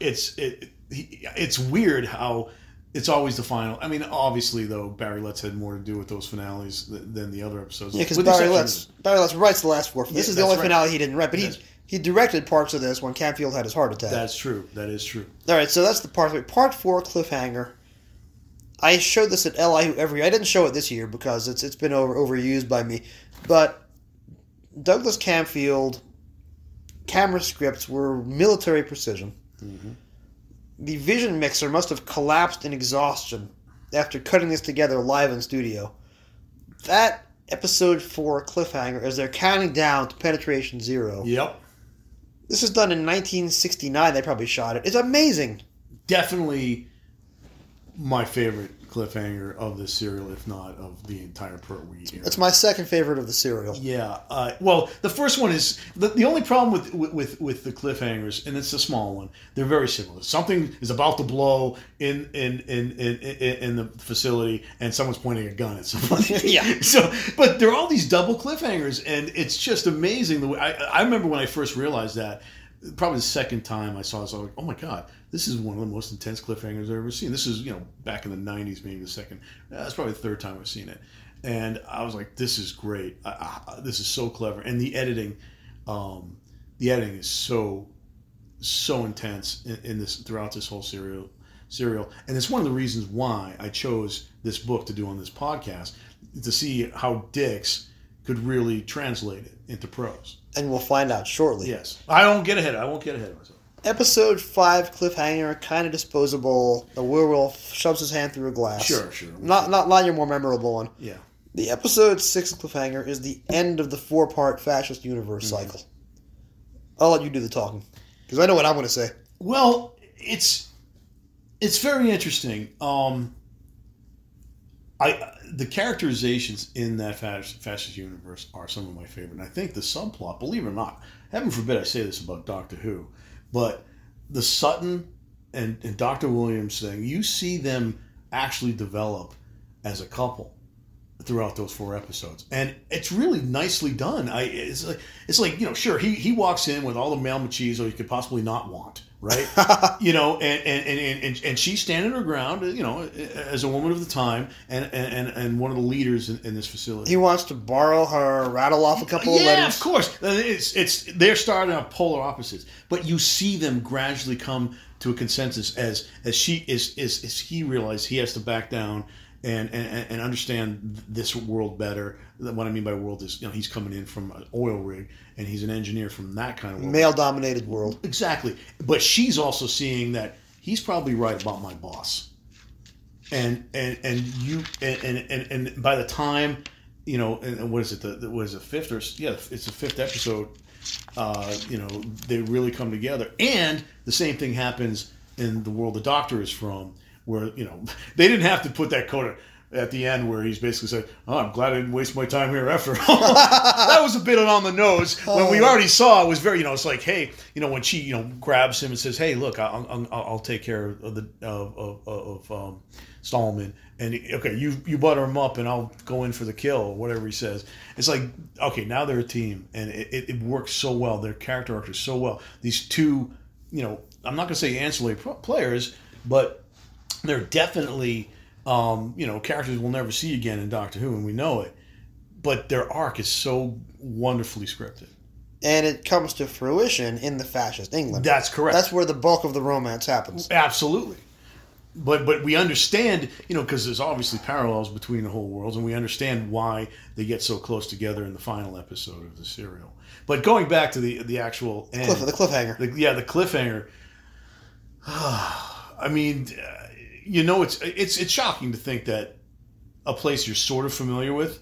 it's weird how it's always the final. I mean, obviously, though, Barry Letts had more to do with those finales than the other episodes. Yeah, because Barry Letts writes the last 4. This is the only finale he didn't write, but he directed parts of this when Camfield had his heart attack. That's true. That is true. All right, so that's the part 3. Part 4, cliffhanger. I showed this at LIU every year. I didn't show it this year because it's been overused by me. But Douglas Camfield camera scripts were military precision. Mm-hmm. The Vision mixer must have collapsed in exhaustion after cutting this together live in studio. That episode 4 cliffhanger as they're counting down to penetration 0. Yep. This is done in 1969. They probably shot it. It's amazing. Definitely my favorite cliffhanger of this serial, if not of the entire Pertwee era. It's my second favorite of the serial. Yeah. Well, the first one is the only problem with the cliffhangers, and it's a small one. They're very similar. Something is about to blow in the facility, and someone's pointing a gun at somebody. Yeah. So, but there are all these double cliffhangers, and it's just amazing the way. I remember when I first realized that. Probably the second time I saw this, I was like, oh my God, this is one of the most intense cliffhangers I've ever seen. This is, back in the 90s, maybe the second. That's probably the third time I've seen it. And I was like, this is great. This is so clever. And the editing is so intense in this throughout this whole serial. And it's one of the reasons why I chose this book to do on this podcast, to see how Dix could really translate it into prose. And we'll find out shortly. Yes. I won't get ahead of myself. Episode 5, cliffhanger, kind of disposable. The werewolf shoves his hand through a glass. Sure. Not your more memorable one. Yeah. The episode 6 cliffhanger is the end of the 4-part Fascist Universe cycle. I'll let you do the talking, because I know what I'm going to say. Well, it's very interesting. The characterizations in that Fascist Universe are some of my favorite. And I think the subplot, believe it or not, heaven forbid I say this about Doctor Who, but the Sutton and Dr. Williams thing, you see them actually develop as a couple throughout those 4 episodes, and it's really nicely done. It's like sure, he walks in with all the male machismo you could possibly not want, right? And she's standing her ground, as a woman of the time and one of the leaders in this facility. He wants to borrow her, rattle off a couple of letters. Yeah, of course. They're starting out polar opposites, but you see them gradually come to a consensus as he realizes he has to back down and understand this world better. What I mean by world is, he's coming in from an oil rig, and he's an engineer from that kind of world. Male-dominated world. Exactly. But she's also seeing that he's probably right about my boss. And by the time, and what is it? What is it? Fifth it's the 5th episode. They really come together, and the same thing happens in the world the Doctor is from, where they didn't have to put that coda at the end where he's basically said, "Oh, I'm glad I didn't waste my time here after all." That was a bit on the nose. When we already saw it was very, it's like, hey, when she grabs him and says, "Hey, look, I'll take care of Stallman, and okay, you butter him up, and I'll go in for the kill," or whatever he says. It's like, okay, now they're a team, and it works so well. Their character arcs are so well. These two, I'm not going to say ancillary players, but they're definitely, characters we'll never see again in Doctor Who, and we know it. But their arc is so wonderfully scripted. And it comes to fruition in the Fascist England. That's correct. That's where the bulk of the romance happens. Absolutely. But we understand, because there's obviously parallels between the whole worlds, and we understand why they get so close together in the final episode of the serial. But going back to the actual end, the cliffhanger. The cliffhanger. I mean, it's shocking to think that a place you're sort of familiar with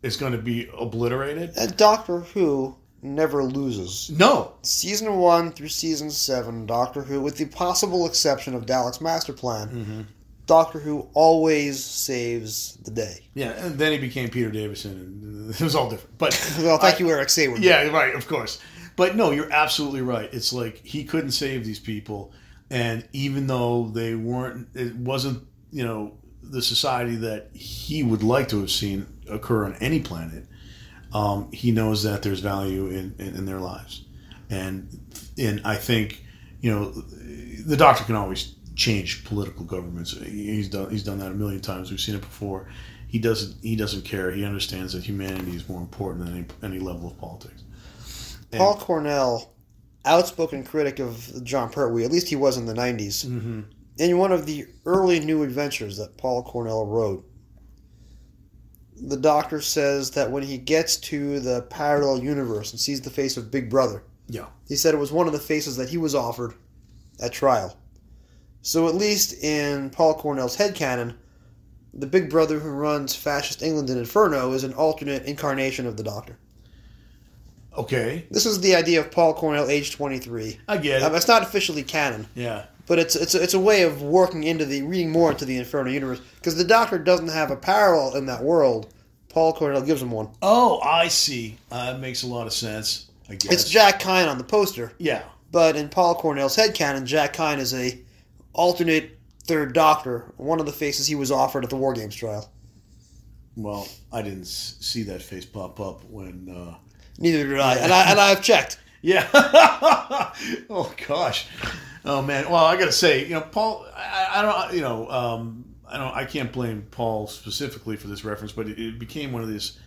is going to be obliterated. And Doctor Who never loses. No. Season 1 through Season 7, Doctor Who, with the possible exception of Dalek's Master Plan, Doctor Who always saves the day. Yeah, and then he became Peter Davison, and it was all different. But well, thank you, Eric Sayward. Yeah, right, of course. But no, you're absolutely right. It's like he couldn't save these people, and even though they weren't, it wasn't, the society that he would like to have seen occur on any planet. He knows that there's value in their lives, and I think the Doctor can always change political governments. He's done that a million times. We've seen it before. He doesn't care. He understands that humanity is more important than any level of politics. And Paul Cornell, outspoken critic of John Pertwee, at least he was in the 90s, in one of the early New Adventures that Paul Cornell wrote, the Doctor says that when he gets to the parallel universe and sees the face of Big Brother, he said it was one of the faces that he was offered at trial. So at least in Paul Cornell's headcanon, the Big Brother who runs fascist England in Inferno is an alternate incarnation of the Doctor. Okay. This is the idea of Paul Cornell, age 23. I get it. It's not officially canon. Yeah. But it's a way of reading more into the Inferno universe. Because the Doctor doesn't have a parallel in that world. Paul Cornell gives him one. Oh, I see. That makes a lot of sense, I guess. It's Jack Kine on the poster. Yeah. But in Paul Cornell's headcanon, Jack Kine is a alternate third Doctor, one of the faces he was offered at the War Games trial. Well, I didn't see that face pop up when... Neither did I. And I've checked. Yeah. Oh, gosh. Oh, man. Well, I got to say, Paul, I can't blame Paul specifically for this reference, but it became one of these,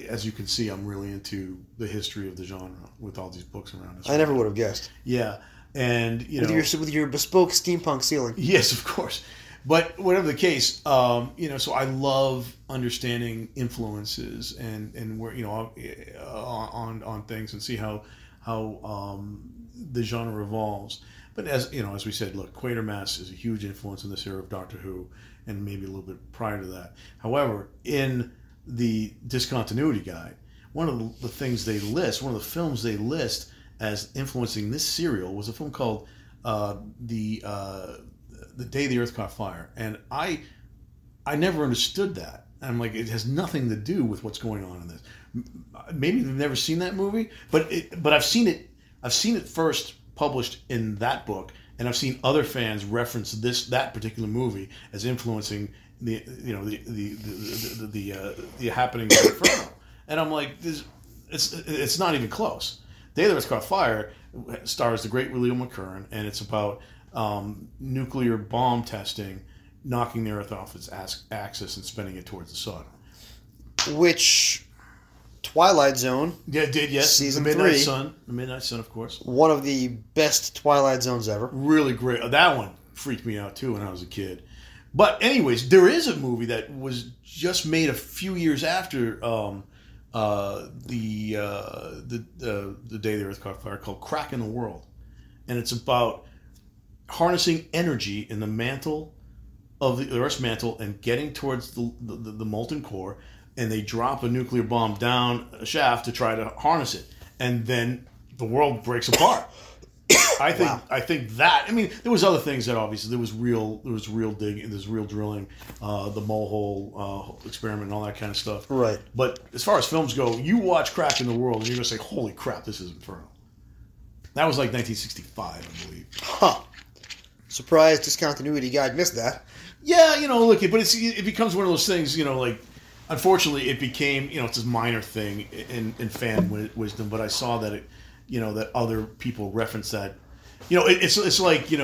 as you can see, I'm really into the history of the genre with all these books around us. I never would have guessed. Yeah. And, with your bespoke steampunk ceiling. Yes, of course. But whatever the case, so I love understanding influences and where, on things and see how the genre evolves. But as we said, look, Quatermass is a huge influence in this era of Doctor Who, and maybe a little bit prior to that. However, in the Discontinuity Guide, one of the things they list, one of the films they list as influencing this serial was a film called The Day the Earth Caught Fire, and I never understood that. I'm like, it has nothing to do with what's going on in this. Maybe they've never seen that movie, but I've seen it. I've seen it first published in that book, and I've seen other fans reference that particular movie as influencing the happenings of Inferno. And I'm like, it's not even close. Day the Earth Caught Fire stars the great William McKern, and it's about nuclear bomb testing, knocking the Earth off its axis and spinning it towards the sun. Which Twilight Zone. Yeah, it did, yes. Season the Midnight 3. Sun. The Midnight Sun, of course. One of the best Twilight Zones ever. Really great. That one freaked me out, too, when I was a kid. But anyways, there is a movie that was just made a few years after the Day the Earth Caught Fire called Crack in the World. And it's about harnessing energy in the mantle of the Earth's mantle and getting towards the molten core, and they drop a nuclear bomb down a shaft to try to harness it, and then the world breaks apart. I think that. I mean, there was other things that obviously there was real digging, there's real drilling, the mole hole experiment, and all that kind of stuff. Right. But as far as films go, you watch Crack in the World, and you're gonna say, "Holy crap, this is Inferno." That was like 1965, I believe. Huh. Surprise Discontinuity Guide missed that. Yeah, look, but it becomes one of those things, like, unfortunately it became, it's a minor thing in fan wisdom, but I saw that it, that other people reference that. It's like, who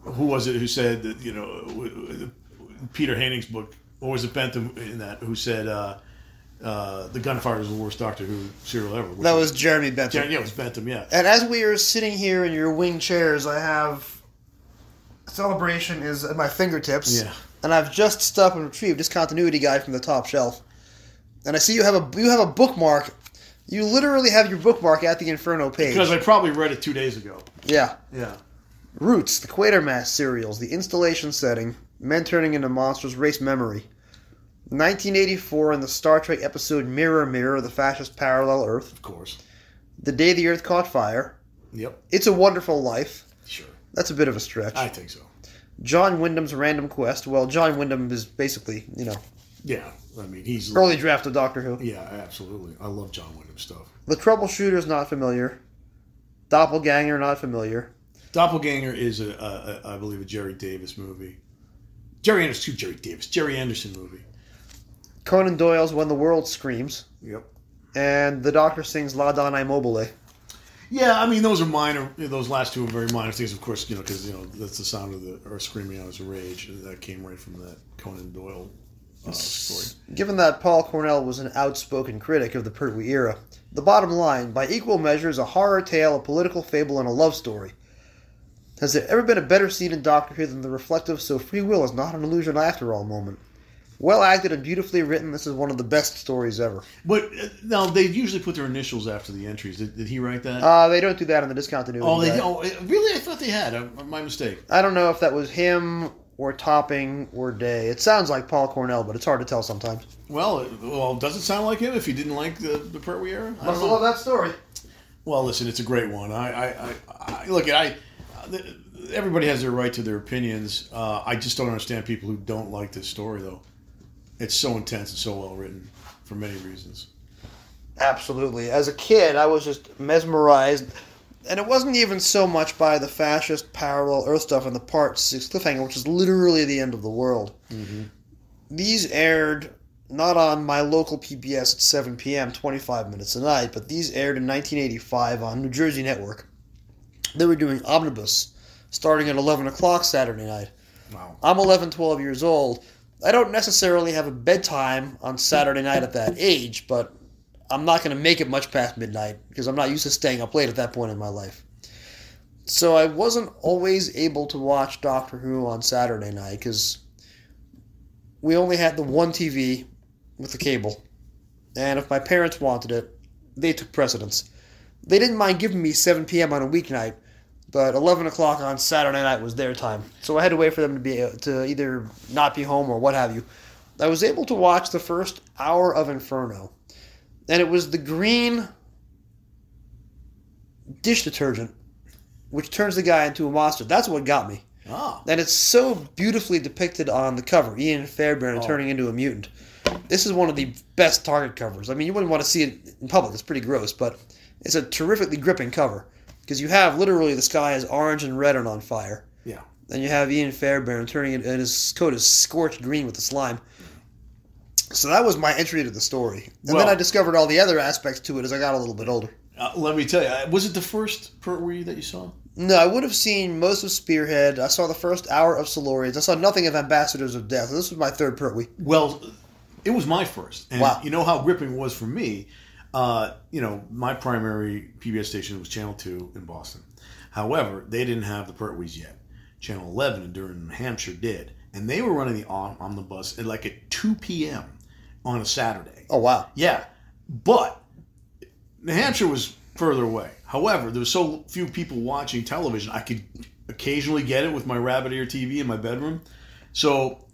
was it who said that, Peter Hanning's book, or was it Bentham in that, who said, the Gunfire is the worst Doctor Who serial ever. That was Jeremy Bentham. Yeah, it was Bentham, yeah. And as we are sitting here in your wing chairs, I have Celebration is at my fingertips. Yeah. And I've just stopped and retrieved Discontinuity Guide from the top shelf. And I see you have a bookmark. You literally have your bookmark at the Inferno page. Because I probably read it 2 days ago. Yeah. Yeah. Roots, the Quatermass serials, the installation setting, men turning into monsters, race memory. 1984 in the Star Trek episode Mirror Mirror, the fascist parallel Earth. Of course. The Day the Earth Caught Fire. Yep. It's a Wonderful Life. Sure. That's a bit of a stretch. I think so. John Wyndham's Random Quest. Well, John Wyndham is basically, Yeah. I mean, he's Early draft of Doctor Who. Yeah, absolutely. I love John Wyndham stuff. The Troubleshooter's not familiar. Doppelganger, not familiar. Doppelganger is I believe, a Jerry Davis movie. Jerry Anderson movie. Conan Doyle's When the World Screams. Yep. And the Doctor sings La Donna Mobile. Yeah, I mean, those are minor. Those last two are very minor things, of course, because that's the sound of the Earth screaming out as a rage. That came right from that Conan Doyle story. Given that Paul Cornell was an outspoken critic of the Pertwee era, the bottom line, by equal measures, a horror tale, a political fable, and a love story. Has there ever been a better scene in Doctor Who than the reflective "so free will is not an illusion after all" moment? Well acted and beautifully written, this is one of the best stories ever. But now they usually put their initials after the entries. Did he write that? They don't do that in the discontinuity. Really? I thought they had. My mistake. I don't know if that was him or Topping or Day. It sounds like Paul Cornell, but it's hard to tell sometimes. Well, does it sound like him if you didn't like the Pertwee era? Must love that story. Well, listen, it's a great one. Everybody has their right to their opinions. I just don't understand people who don't like this story, though. It's so intense and so well written for many reasons. Absolutely. As a kid, I was just mesmerized. And it wasn't even so much by the fascist parallel Earth stuff in the Part 6 cliffhanger, which is literally the end of the world. Mm-hmm. These aired not on my local PBS at 7 p.m., 25 minutes a night, but these aired in 1985 on New Jersey Network. They were doing Omnibus, starting at 11 o'clock Saturday night. Wow. I'm 11, 12 years old. I don't necessarily have a bedtime on Saturday night at that age, but I'm not going to make it much past midnight because I'm not used to staying up late at that point in my life. So I wasn't always able to watch Doctor Who on Saturday night because we only had the one TV with the cable. And if my parents wanted it, they took precedence. They didn't mind giving me 7 p.m. on a weeknight, but 11 o'clock on Saturday night was their time. So I had to wait for them to either not be home or what have you. I was able to watch the first hour of Inferno. And it was the green dish detergent, which turns the guy into a monster. That's what got me. Oh. And it's so beautifully depicted on the cover. Ian Fairbairn turning into a mutant. This is one of the best Target covers. I mean, you wouldn't want to see it in public. It's pretty gross, but it's a terrifically gripping cover. Because you have literally the sky is orange and red and on fire. Yeah. And you have Ian Fairbairn turning it, and his coat is scorched green with the slime. So that was my entry to the story. And then I discovered all the other aspects to it as I got a little bit older. Let me tell you, was it the first Pertwee that you saw? No, I would have seen most of Spearhead. I saw the first hour of Silurians. I saw nothing of Ambassadors of Death. This was my third Pertwee. Well, it was my first. And wow. You know how gripping it was for me? My primary PBS station was Channel 2 in Boston. However, they didn't have the Pertwees yet. Channel 11 in Durham, New Hampshire did. And they were running the omnibus at 2 p.m. on a Saturday. Oh, wow. Yeah. But New Hampshire was further away. However, there were so few people watching television, I could occasionally get it with my rabbit ear TV in my bedroom. So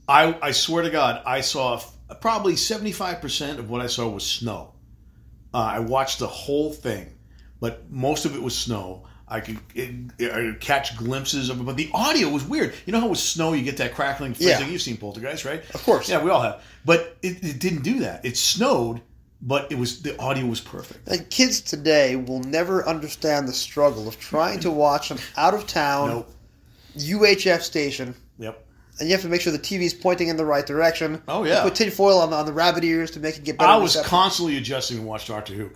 I swear to God, I saw probably 75% of what I saw was snow. I watched the whole thing, but most of it was snow. I could catch glimpses of it, but the audio was weird. You know how with snow you get that crackling, fizzing? Yeah. You've seen Poltergeist, right? Of course. Yeah, we all have. But it didn't do that. It snowed, but the audio was perfect. Like kids today will never understand the struggle of trying to watch an out-of-town UHF station. Yep. And you have to make sure the TV's pointing in the right direction. Oh, yeah. You put tinfoil on the rabbit ears to make it get better. I was constantly adjusting to watch Doctor Who.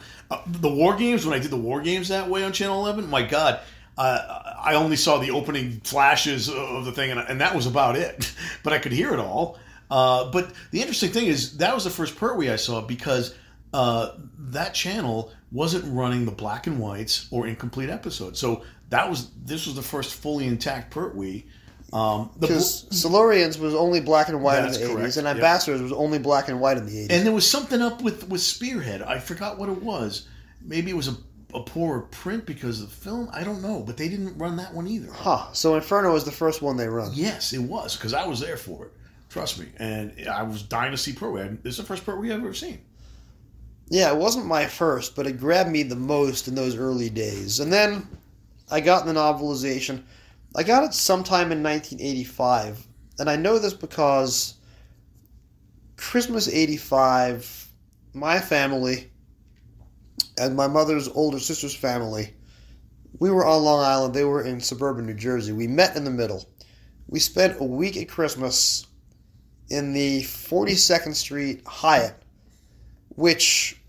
The War Games, when I did the War Games that way on Channel 11, my God, I only saw the opening flashes of the thing, and that was about it. But I could hear it all. But the interesting thing is, that was the first Pertwee I saw because that channel wasn't running the black and whites or incomplete episodes. So this was the first fully intact Pertwee. Because Silurians was only black and white in the 80s, correct. and Ambassadors was only black and white in the 80s. And there was something up with Spearhead. I forgot what it was. Maybe it was a poorer print because of the film. I don't know, but they didn't run that one either. Huh. So Inferno was the first one they run. Yes, it was, because I was there for it. Trust me. And I was dying to see Pertwee. This is the first Pertwee I've ever seen. Yeah, it wasn't my first, but it grabbed me the most in those early days. And then I got the novelization. I got it sometime in 1985, and I know this because Christmas 85, my family and my mother's older sister's family, we were on Long Island. They were in suburban New Jersey. We met in the middle. We spent a week at Christmas in the 42nd Street Hyatt, which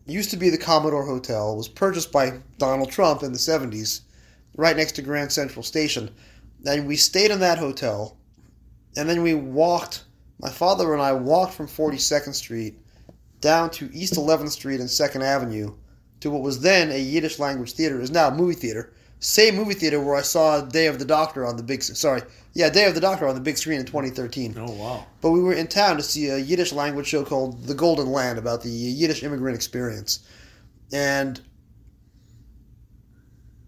used to be the Commodore Hotel. It was purchased by Donald Trump in the 70s, right next to Grand Central Station. And we stayed in that hotel, and then we walked, my father and I walked from 42nd Street down to East 11th Street and 2nd Avenue to what was then a Yiddish language theater. It is now a movie theater. Same movie theater where I saw Day of the Doctor on the big... Day of the Doctor on the big screen in 2013. Oh, wow. But we were in town to see a Yiddish language show called The Golden Land about the Yiddish immigrant experience. And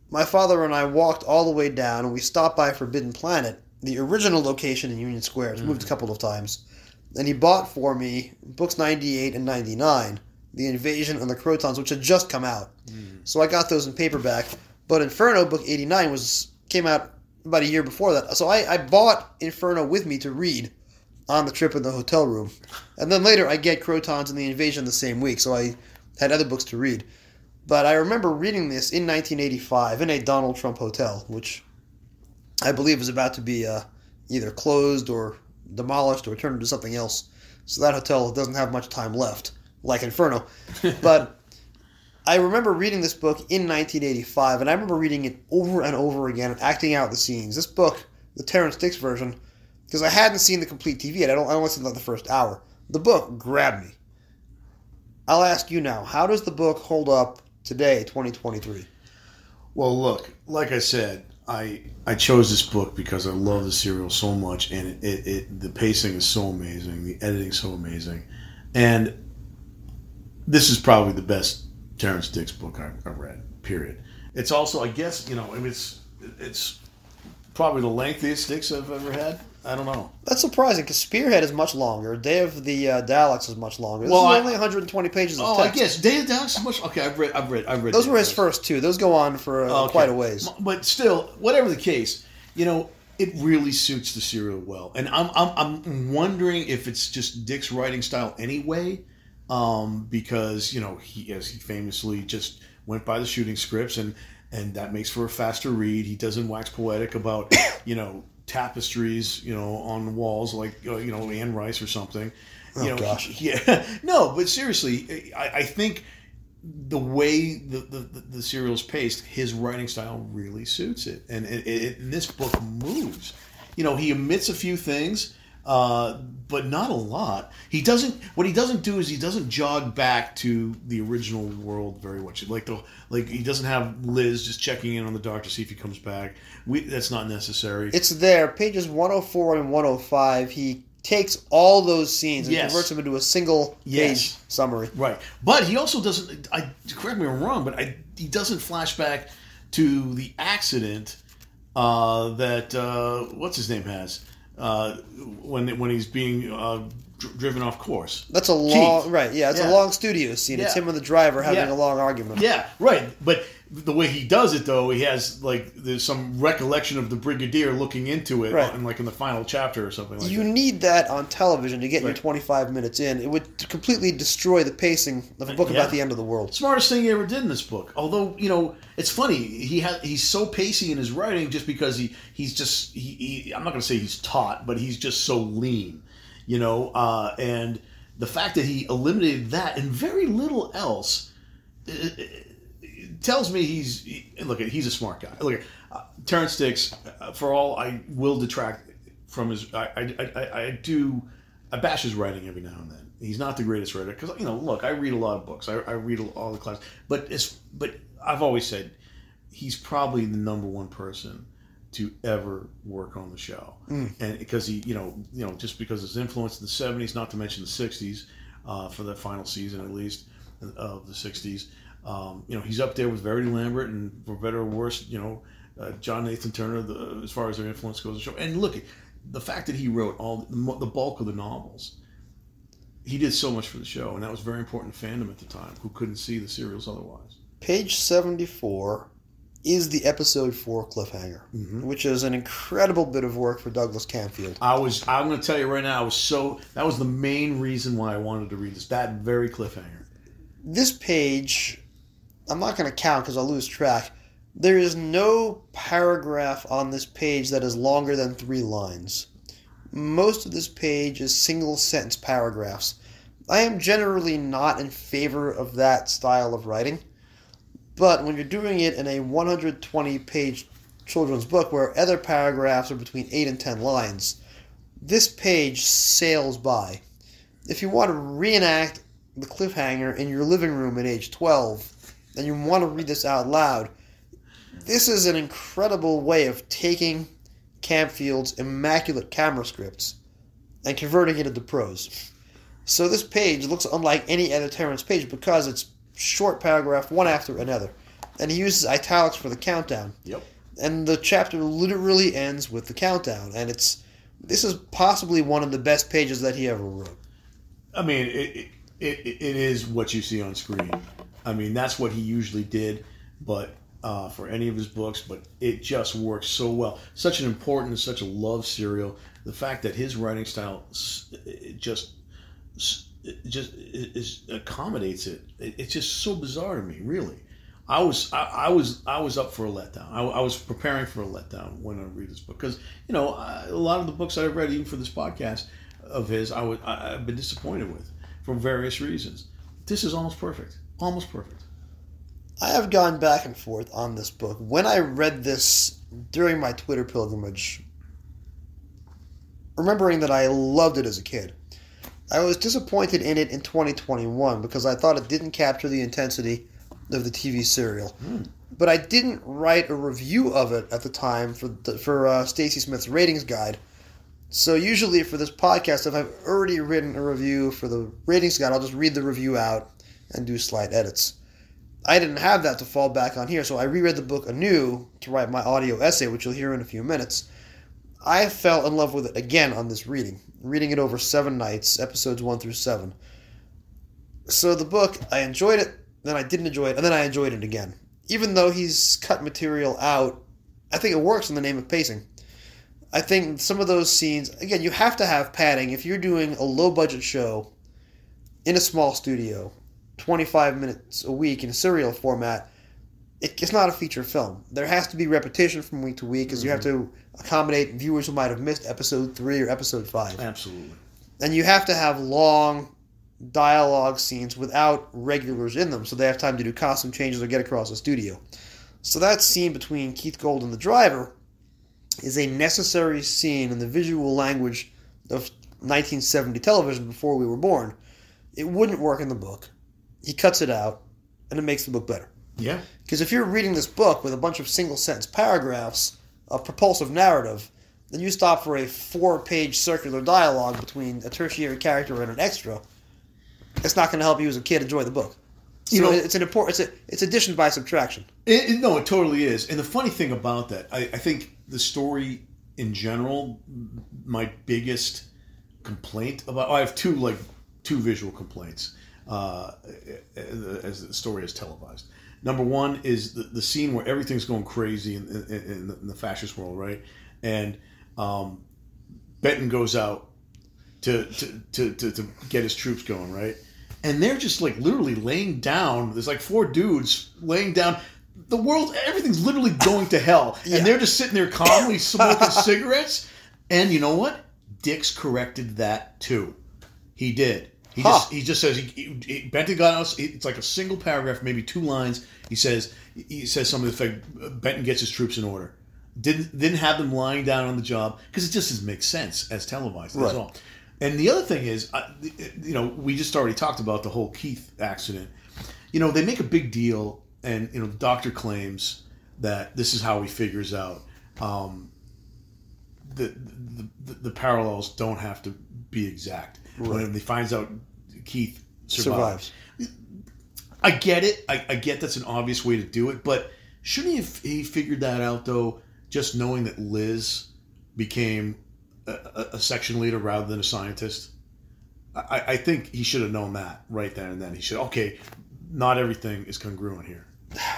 my father and I walked all the way down, and we stopped by Forbidden Planet, the original location in Union Square. It's moved a couple of times. And he bought for me books 98 and 99, The Invasion and the Crotons, which had just come out. So I got those in paperback. But Inferno, book 89, came out about a year before that. So I bought Inferno with me to read on the trip in the hotel room. And then later I get Crotons and The Invasion the same week, so I had other books to read. But I remember reading this in 1985 in a Donald Trump hotel, which I believe is about to be either closed or demolished or turned into something else. So that hotel doesn't have much time left, like Inferno. But I remember reading this book in 1985, and I remember reading it over and over again and acting out the scenes. This book, the Terrence Dicks version, because I hadn't seen the complete TV yet. I only seen like the first hour. The book grabbed me. I'll ask you now, how does the book hold up today, 2023? Well, look, like I said, I chose this book because I love the serial so much, and the pacing is so amazing, the editing is so amazing, and this is probably the best Terrence Dicks book I've read, period. It's also, I guess, it's probably the lengthiest Dicks I've ever had. I don't know. That's surprising, because Spearhead is much longer. Day of the Daleks is much longer. This is only 120 pages of text. I guess Day of the Daleks is much... Okay, I've read those were his first two. Those go on for quite a ways. But still, whatever the case, it really suits the serial well. And I'm wondering if it's just Dick's writing style anyway, because, he famously just went by the shooting scripts, and that makes for a faster read. He doesn't wax poetic about, tapestries, on the walls, like, Anne Rice or something. Gosh. Yeah. No, but seriously, I think the way the serial's paced, his writing style really suits it. And this book moves. He omits a few things, but not a lot. What he doesn't do is he doesn't jog back to the original world very much. Like he doesn't have Liz just checking in on the doctor to see if he comes back. That's not necessary. It's there, pages 104 and 105. He takes all those scenes and converts them into a single page summary. Right, but he also doesn't. Correct me if I'm wrong, but he doesn't flash back to the accident that what's his name has. When he's being driven off course. That's a long... Keith. Right, yeah. It's a long studio scene. It's him and the driver having a long argument. Yeah, right. But the way he does it, though, he has, there's some recollection of the Brigadier looking into it, in the final chapter or something like that. You need that on television to get your 25 minutes in. It would completely destroy the pacing of a book about the end of the world. Smartest thing he ever did in this book. Although, it's funny. He's so pacey in his writing just because he's just... I'm not going to say he's taut, but he's just so lean. And the fact that he eliminated that and very little else it tells me he's a smart guy. Look, Terrence Dicks, for all I will detract from his, I bash his writing every now and then. He's not the greatest writer because look, I read a lot of books. I read all the classes, but I've always said he's probably the number one person to ever work on the show, and because he, just because his influence in the 70s, not to mention the 60s, for the final season at least of the 60s, he's up there with Verity Lambert and, for better or worse, John Nathan Turner, as far as their influence goes on the show. And look, the fact that he wrote the bulk of the novels, he did so much for the show, and that was very important to fandom at the time, who couldn't see the serials otherwise. Page 74. is the episode 4 cliffhanger, which is an incredible bit of work for Douglas Camfield. I'm going to tell you right now, that was the main reason why I wanted to read this, that very cliffhanger. This page, I'm not going to count because I'll lose track. There is no paragraph on this page that is longer than 3 lines. Most of this page is single sentence paragraphs. I am generally not in favor of that style of writing. But when you're doing it in a 120-page children's book where other paragraphs are between 8 and 10 lines, this page sails by. If you want to reenact the cliffhanger in your living room at age 12, and you want to read this out loud, this is an incredible way of taking Campfield's immaculate camera scripts and converting it into prose. So this page looks unlike any other Terrence page because it's short paragraph, one after another. And he uses italics for the countdown. Yep. And the chapter literally ends with the countdown. And this is possibly one of the best pages that he ever wrote. I mean, it is what you see on screen. I mean, that's what he usually did, but for any of his books, but it just works so well. Such an important, such a love serial. The fact that his writing style just accommodates it. It's just so bizarre to me, really. I was up for a letdown. I was preparing for a letdown when I read this book because a lot of the books I've read, even for this podcast of his, I've been disappointed with for various reasons. This is almost perfect. Almost perfect. I have gone back and forth on this book. When I read this during my Twitter pilgrimage, remembering that I loved it as a kid, I was disappointed in it in 2021 because I thought it didn't capture the intensity of the TV serial. But I didn't write a review of it at the time for Stacy Smith's ratings guide. So usually for this podcast, if I've already written a review for the ratings guide, I'll just read the review out and do slight edits. I didn't have that to fall back on here, so I reread the book anew to write my audio essay, which you'll hear in a few minutes. I fell in love with it again on this reading it over 7 nights, episodes 1 through 7. So the book, I enjoyed it, then I didn't enjoy it, and then I enjoyed it again. Even though he's cut material out, I think it works in the name of pacing. I think some of those scenes, again, you have to have padding. If you're doing a low-budget show in a small studio, 25 minutes a week in a serial format, it's not a feature film. There has to be repetition from week to week because you have to accommodate viewers who might have missed episode 3 or episode 5. Absolutely. And you have to have long dialogue scenes without regulars in them so they have time to do costume changes or get across the studio. So that scene between Keith Gold and the driver is a necessary scene in the visual language of 1970 television before we were born. It wouldn't work in the book. He cuts it out, and it makes the book better. Yeah. Because if you're reading this book with a bunch of single-sentence paragraphs of propulsive narrative, then you stop for a 4-page circular dialogue between a tertiary character and an extra, it's not going to help you as a kid enjoy the book. So it's addition by subtraction. It totally is. And the funny thing about that, I think the story in general, my biggest complaint about, I have two visual complaints as the story is televised. Number one is the scene where everything's going crazy in the fascist world, right? And Benton goes out to get his troops going, right? And they're just literally laying down. There's 4 dudes laying down. The world, everything's literally going to hell. Yeah. And they're just sitting there calmly smoking cigarettes. And you know what? Dix corrected that too. He did. He just says Benton got us. It's like a single paragraph, maybe 2 lines. He says something to the effect, Benton gets his troops in order. Didn't have them lying down on the job because it just doesn't make sense as televised. That's all. And the other thing is, we just already talked about the whole Keith accident. They make a big deal, and the doctor claims that this is how he figures out the parallels don't have to be exact. Right. When he finds out Keith survives. I get it. I get that's an obvious way to do it, but shouldn't he figured that out though? Just knowing that Liz became a section leader rather than a scientist. I think he should have known that right then and then. He should, not everything is congruent here.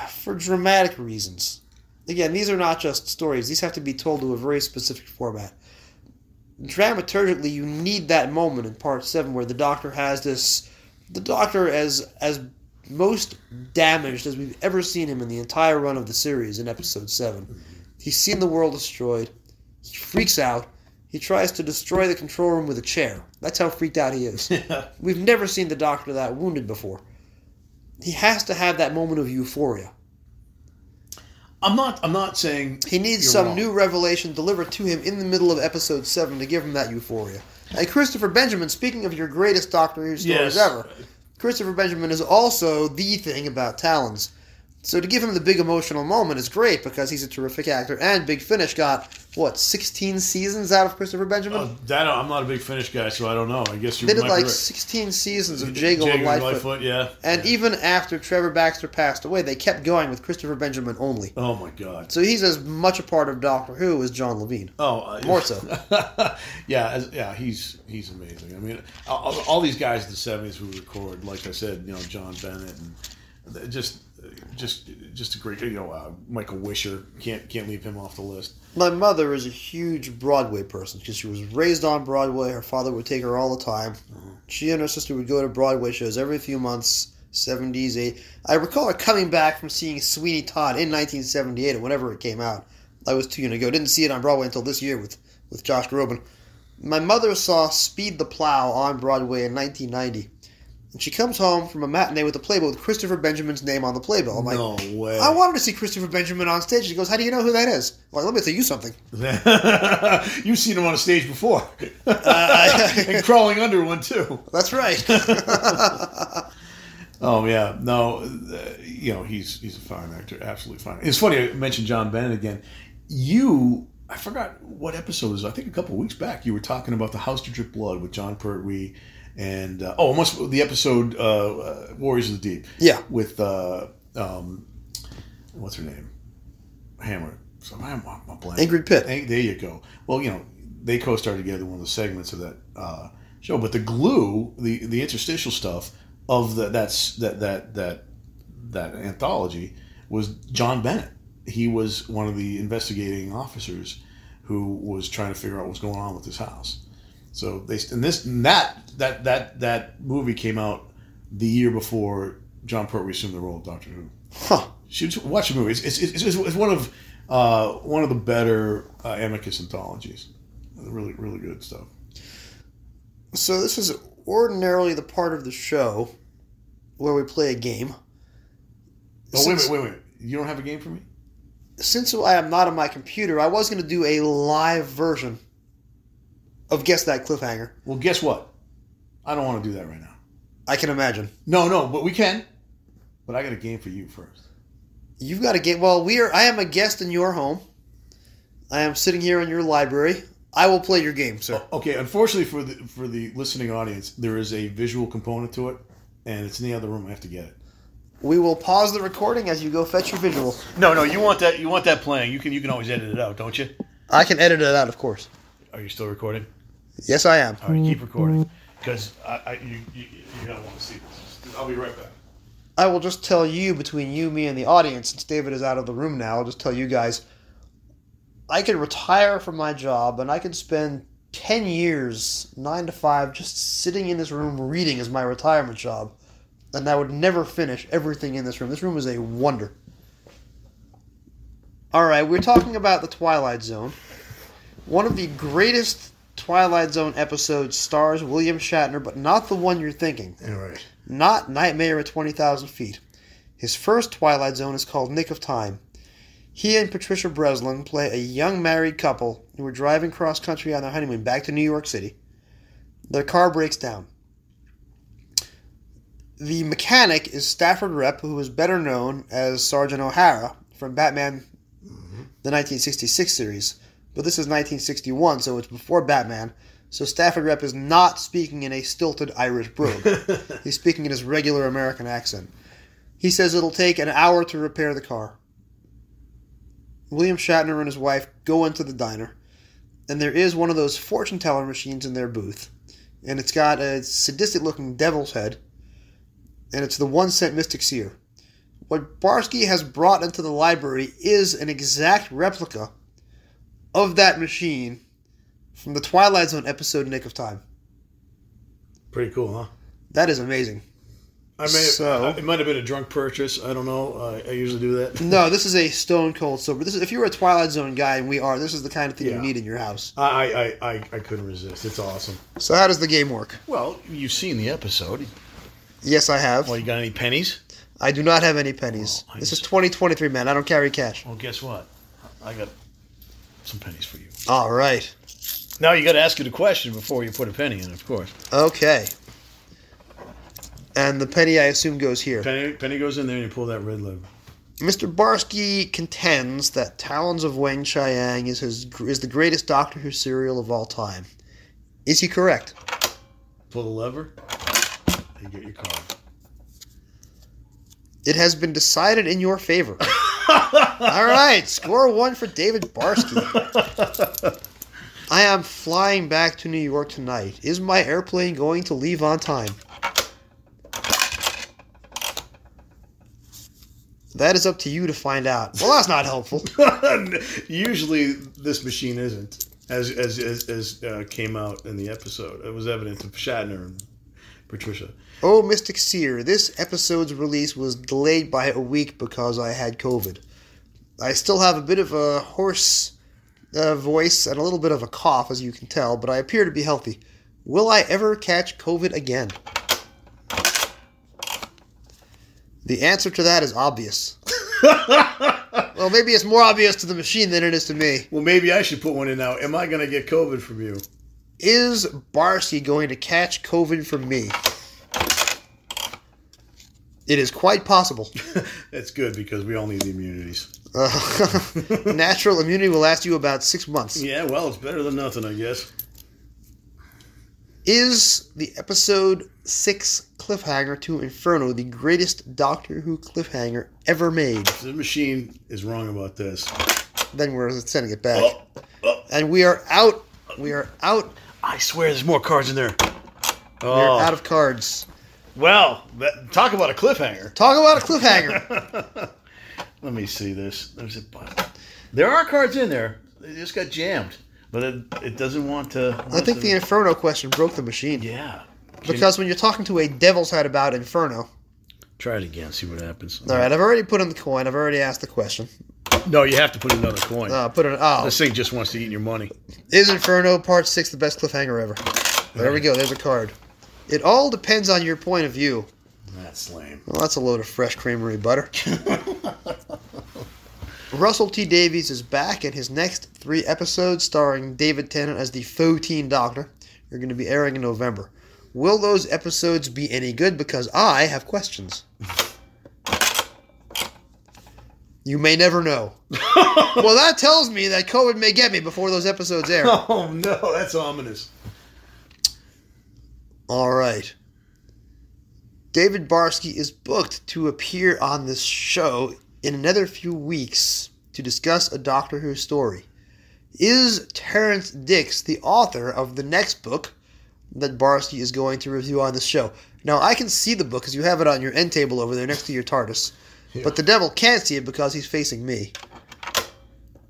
For dramatic reasons, Again, these are not just stories. These have to be told to a very specific format. Dramaturgically, you need that moment in Part 7 where the Doctor has this... The Doctor, as most damaged as we've ever seen him in the entire run of the series in Episode 7. He's seen the world destroyed. He freaks out. He tries to destroy the control room with a chair. That's how freaked out he is. We've never seen the Doctor that wounded before. He has to have that moment of euphoria. I'm not saying he needs some new revelation delivered to him in the middle of Episode 7 to give him that euphoria. And Christopher Benjamin, speaking of your greatest Doctor Who stories ever, Christopher Benjamin is also the thing about Talons. So to give him the big emotional moment is great because he's a terrific actor. And Big Finish got, 16 seasons out of Christopher Benjamin? I'm not a Big Finish guy, so I don't know. I guess you They did might like be right. 16 seasons of Jago and Lightfoot. Yeah. And even after Trevor Baxter passed away, they kept going with Christopher Benjamin only. Oh my God. So he's as much a part of Doctor Who as John Levine. Oh, more so. He's amazing. I mean, all these guys in the '70s who record, like I said, John Bennett and just a great, Michael Wisher, can't leave him off the list. My mother is a huge Broadway person because she was raised on Broadway. Her father would take her all the time. She and her sister would go to Broadway shows every few months, 70s, 80s. I recall her coming back from seeing Sweeney Todd in 1978 or whenever it came out. I was too young to go. Didn't see it on Broadway until this year with Josh Groban. My mother saw Speed the Plow on Broadway in 1990. And she comes home from a matinee with a playbill with Christopher Benjamin's name on the playbill. I'm like, no way. I wanted to see Christopher Benjamin on stage. She goes, how do you know who that is? I'm like, let me tell you something. You've seen him on a stage before. And crawling under one, too. That's right. Oh, yeah. No, he's a fine actor. Absolutely fine. It's funny, I mentioned John Bennett again. I forgot what episode it was. I think a couple of weeks back, you were talking about The House to Drip Blood with John Pertwee. And almost the episode Warriors of the Deep. Yeah. With what's her name? Hammer. So I'm blank. Ingrid Pitt. There you go. Well, they co-starred together in one of the segments of that show. But the glue, the interstitial stuff of that anthology was John Bennett. He was one of the investigating officers who was trying to figure out what's going on with this house. So that movie came out the year before John Pertwee assumed the role of Doctor Who. Huh. Watch the movie. It's one of the better Amicus anthologies. Really, really good stuff. So this is ordinarily the part of the show where we play a game. Oh, wait a minute. You don't have a game for me? Since I am not on my computer, I was going to do a live version of Guess That Cliffhanger. Well, guess what? I don't want to do that right now. I can imagine. No, but we can. But I got a game for you first. You've got a game. Well, I am a guest in your home. I am sitting here in your library. I will play your game, sir. Okay, unfortunately for the listening audience, there is a visual component to it, and it's in the other room. I have to get it. We will pause the recording as you go fetch your visual. No, you want that playing. You can always edit it out, don't you? I can edit it out, of course. Are you still recording? Yes, I am. All right, keep recording, because you're going to want to see this. I'll be right back. I will just tell you, between you, me, and the audience, since David is out of the room now, I'll just tell you guys, I could retire from my job, and I could spend 10 years, 9 to 5, just sitting in this room reading as my retirement job, and I would never finish everything in this room. This room is a wonder. Alright, we're talking about The Twilight Zone. One of the greatest Twilight Zone episodes stars William Shatner, but not the one you're thinking. All right. Not Nightmare at 20,000 Feet. His first Twilight Zone is called Nick of Time. He and Patricia Breslin play a young married couple who are driving cross-country on their honeymoon back to New York City. Their car breaks down. The mechanic is Stafford Repp, who is better known as Sergeant O'Hara from Batman, the 1966 series. But this is 1961, so it's before Batman. So Stafford Repp is not speaking in a stilted Irish brogue. He's speaking in his regular American accent. He says it'll take an hour to repair the car. William Shatner and his wife go into the diner, and there is one of those fortune teller machines in their booth. And it's got a sadistic-looking devil's head, and it's the 1 cent Mystic Seer. what Barsky has brought into the library is an exact replica of that machine from the Twilight Zone episode Nick of Time. Pretty cool, huh? That is amazing. It might have been a drunk purchase. I don't know. I usually do that. No, this is a stone cold sober. This is, if you're a Twilight Zone guy, and we are, this is the kind of thing you need in your house. I couldn't resist. It's awesome. So how does the game work? Well, you've seen the episode. Yes, I have. Well, you got any pennies? I do not have any pennies. This is 2023, man. I don't carry cash. Well, guess what? I got some pennies for you. All right. Now you got to ask you the question before you put a penny in, of course. Okay. And the penny, I assume, goes here. Penny goes in there and you pull that red lever. Mr. Barsky contends that Talons of Weng-Chiang is the greatest Doctor Who serial of all time. Is he correct? Pull the lever, you get your card. It has been decided in your favor. All right, score 1 for David Barsky. I am flying back to New York tonight. Is my airplane going to leave on time? That is up to you to find out. Well, that's not helpful. Usually, this machine isn't, as came out in the episode. It was evident to Shatner and Patricia. Oh, Mystic Seer, this episode's release was delayed by a week because I had COVID. I still have a bit of a hoarse voice and a little bit of a cough, as you can tell, but I appear to be healthy. Will I ever catch COVID again? The answer to that is obvious. Well, maybe it's more obvious to the machine than it is to me. Well, maybe I should put one in now. Am I going to get COVID from you? Is Barsky going to catch COVID from me? It is quite possible. That's good because we all need the immunities. Natural immunity will last you about 6 months. Yeah, well, it's better than nothing, I guess. Is the episode 6 cliffhanger to Inferno the greatest Doctor Who cliffhanger ever made? If the machine is wrong about this, then we're sending it back. And we are out. We are out. I swear there's more cards in there. We are out of cards. Well, talk about a cliffhanger. Talk about a cliffhanger. Let me see this. There are cards in there. They just got jammed. But it doesn't want to... I think the Inferno question broke the machine. Yeah. Because when you're talking to a devil's head about Inferno... Try it again, see what happens. All right, I've already put in the coin. I've already asked the question. No, you have to put another coin. Oh. This thing just wants to eat your money. Is Inferno Part 6 the best cliffhanger ever? There we go. There's a card. It all depends on your point of view. That's lame. Well, that's a load of fresh creamery butter. Russell T. Davies is back, and his next 3 episodes, starring David Tennant as the faux teen doctor, are going to be airing in November. Will those episodes be any good? Because I have questions. You may never know. Well, that tells me that COVID may get me before those episodes air. Oh, no, that's ominous. All right. David Barsky is booked to appear on this show in another few weeks to discuss a Doctor Who story. Is Terrance Dicks the author of the next book that Barsky is going to review on this show? Now, I can see the book because you have it on your end table over there next to your TARDIS. Yeah. But the devil can't see it because he's facing me.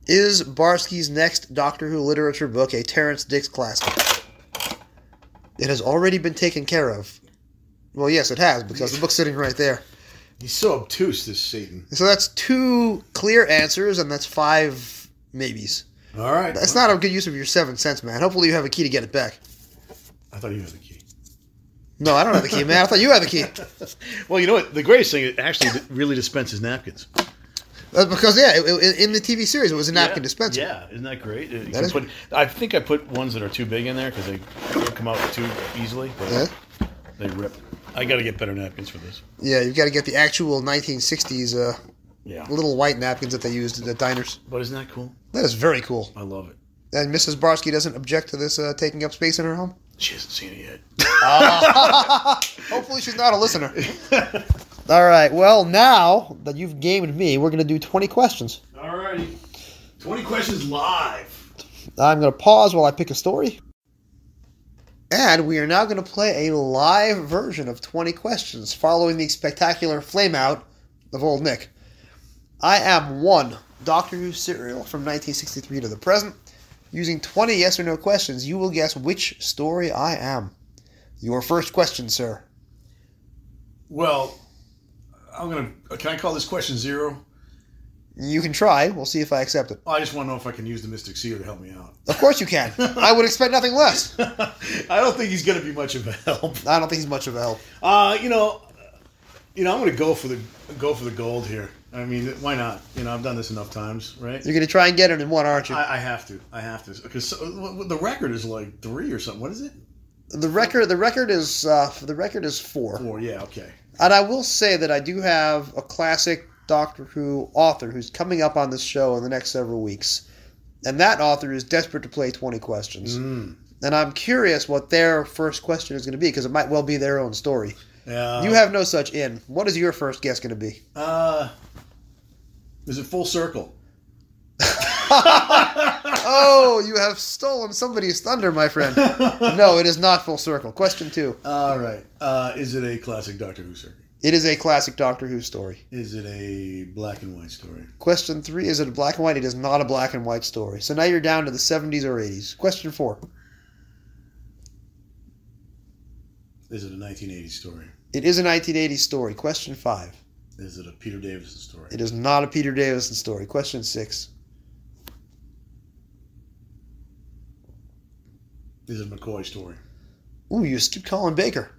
Is Barsky's next Doctor Who literature book a Terrance Dicks classic? It has already been taken care of. Well, yes, it has, because the book's sitting right there. He's so obtuse, this Satan. So that's 2 clear answers, and that's 5 maybes. All right. That's not a good use of your 7 cents, man. Hopefully you have a key to get it back. I thought you had the key. No, I don't have the key, man. I thought you had the key. Well, you know what? The greatest thing, it actually really dispenses napkins. That's because, in the TV series, it was a napkin dispenser. Yeah, isn't that great? I think I put ones that are too big in there because they don't come out too easily. But they rip. I got to get better napkins for this. Yeah, you've got to get the actual 1960s little white napkins that they used at diners. But isn't that cool? That is very cool. I love it. And Mrs. Barsky doesn't object to this taking up space in her home? She hasn't seen it yet. Hopefully she's not a listener. All right, well, now that you've gamed me, we're going to do 20 questions. All righty. 20 questions live. I'm going to pause while I pick a story. And we are now going to play a live version of 20 questions following the spectacular flame-out of Old Nick. I am one Doctor Who serial from 1963 to the present. Using 20 yes or no questions, you will guess which story I am. Your first question, sir. Well, can I call this question 0? You can try. We'll see if I accept it. I just want to know if I can use the Mystic Seer to help me out. Of course you can. I would expect nothing less. I don't think he's going to be much of a help. I don't think he's much of a help. I'm going to go for the gold here. I mean, why not? I've done this enough times, right? You're going to try and get it in one, aren't you? I have to. Because the record is like 3 or something. What is it? The record is 4. 4, yeah, okay. And I will say that I do have a classic Doctor Who author who's coming up on this show in the next several weeks. And that author is desperate to play 20 questions. And I'm curious what their first question is going to be, because it might well be their own story. Yeah. You have no such in. What is your first guess going to be? Is it Full Circle? Oh, you have stolen somebody's thunder, my friend. No, it is not Full Circle. Question 2. All right. Is it a classic Doctor Who story? It is a classic Doctor Who story. Is it a black and white story? Question 3. Is it a black and white? It is not a black and white story. So now you're down to the 70s or 80s. Question 4. Is it a 1980s story? It is a 1980s story. Question 5. Is it a Peter Davison story? It is not a Peter Davison story. Question 6. Is it a McCoy story? Ooh, you skipped Colin Baker.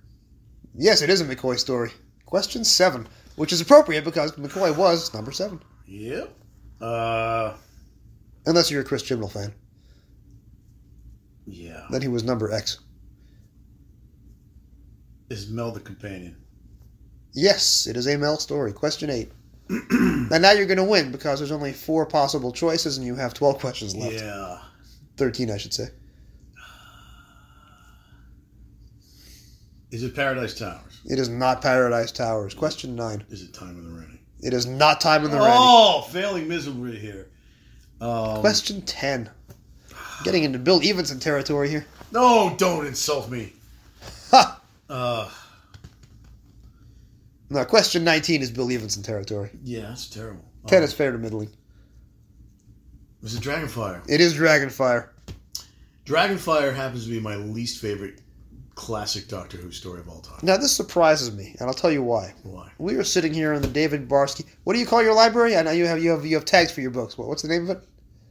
Yes, it is a McCoy story. Question 7, which is appropriate because McCoy was number 7. Yep. Unless you're a Chris Chibnall fan. Yeah. Then he was number X. Is Mel the companion? Yes, it is a Mel story. Question 8. And now you're going to win because there's only 4 possible choices and you have 12 questions left. Yeah. 13, I should say. Is it Paradise Towers? It is not Paradise Towers. Question 9. Is it Time in the Rain? It is not Time in the Rain. Oh, failing miserably here. Question 10. Getting into Bill Evenson territory here. No, don't insult me. Ha! No, question 19 is Bill Evenson territory. Yeah, that's terrible. 10 is fair to middling. Is it Dragonfire? It is Dragonfire. Dragonfire happens to be my least favorite classic Doctor Who story of all time. Now, this surprises me, and I'll tell you why. Why? We are sitting here in the David Barsky. What do you call your library? I know you have tags for your books. What's the name of it?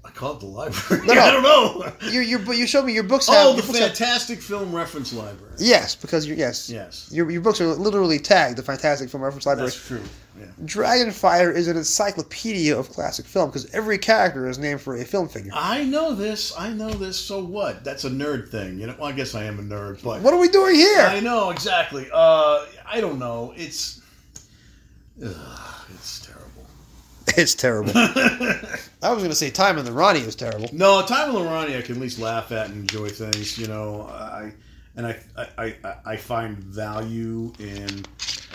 I call it the library. No, I don't know. You showed me your books. Oh, the Fantastic Film Reference Library. Yes, because yes. Your books are literally tagged the Fantastic Film Reference Library. That's true. Yeah. Dragonfire is an encyclopedia of classic film because every character is named for a film figure. I know this. So what? That's a nerd thing. Well, I guess I am a nerd, but what are we doing here? I know exactly. I don't know. It's terrible. It's terrible. I was going to say Time in the Ronnie is terrible. No, Time in the Ronnie I can at least laugh at and enjoy things. I find value in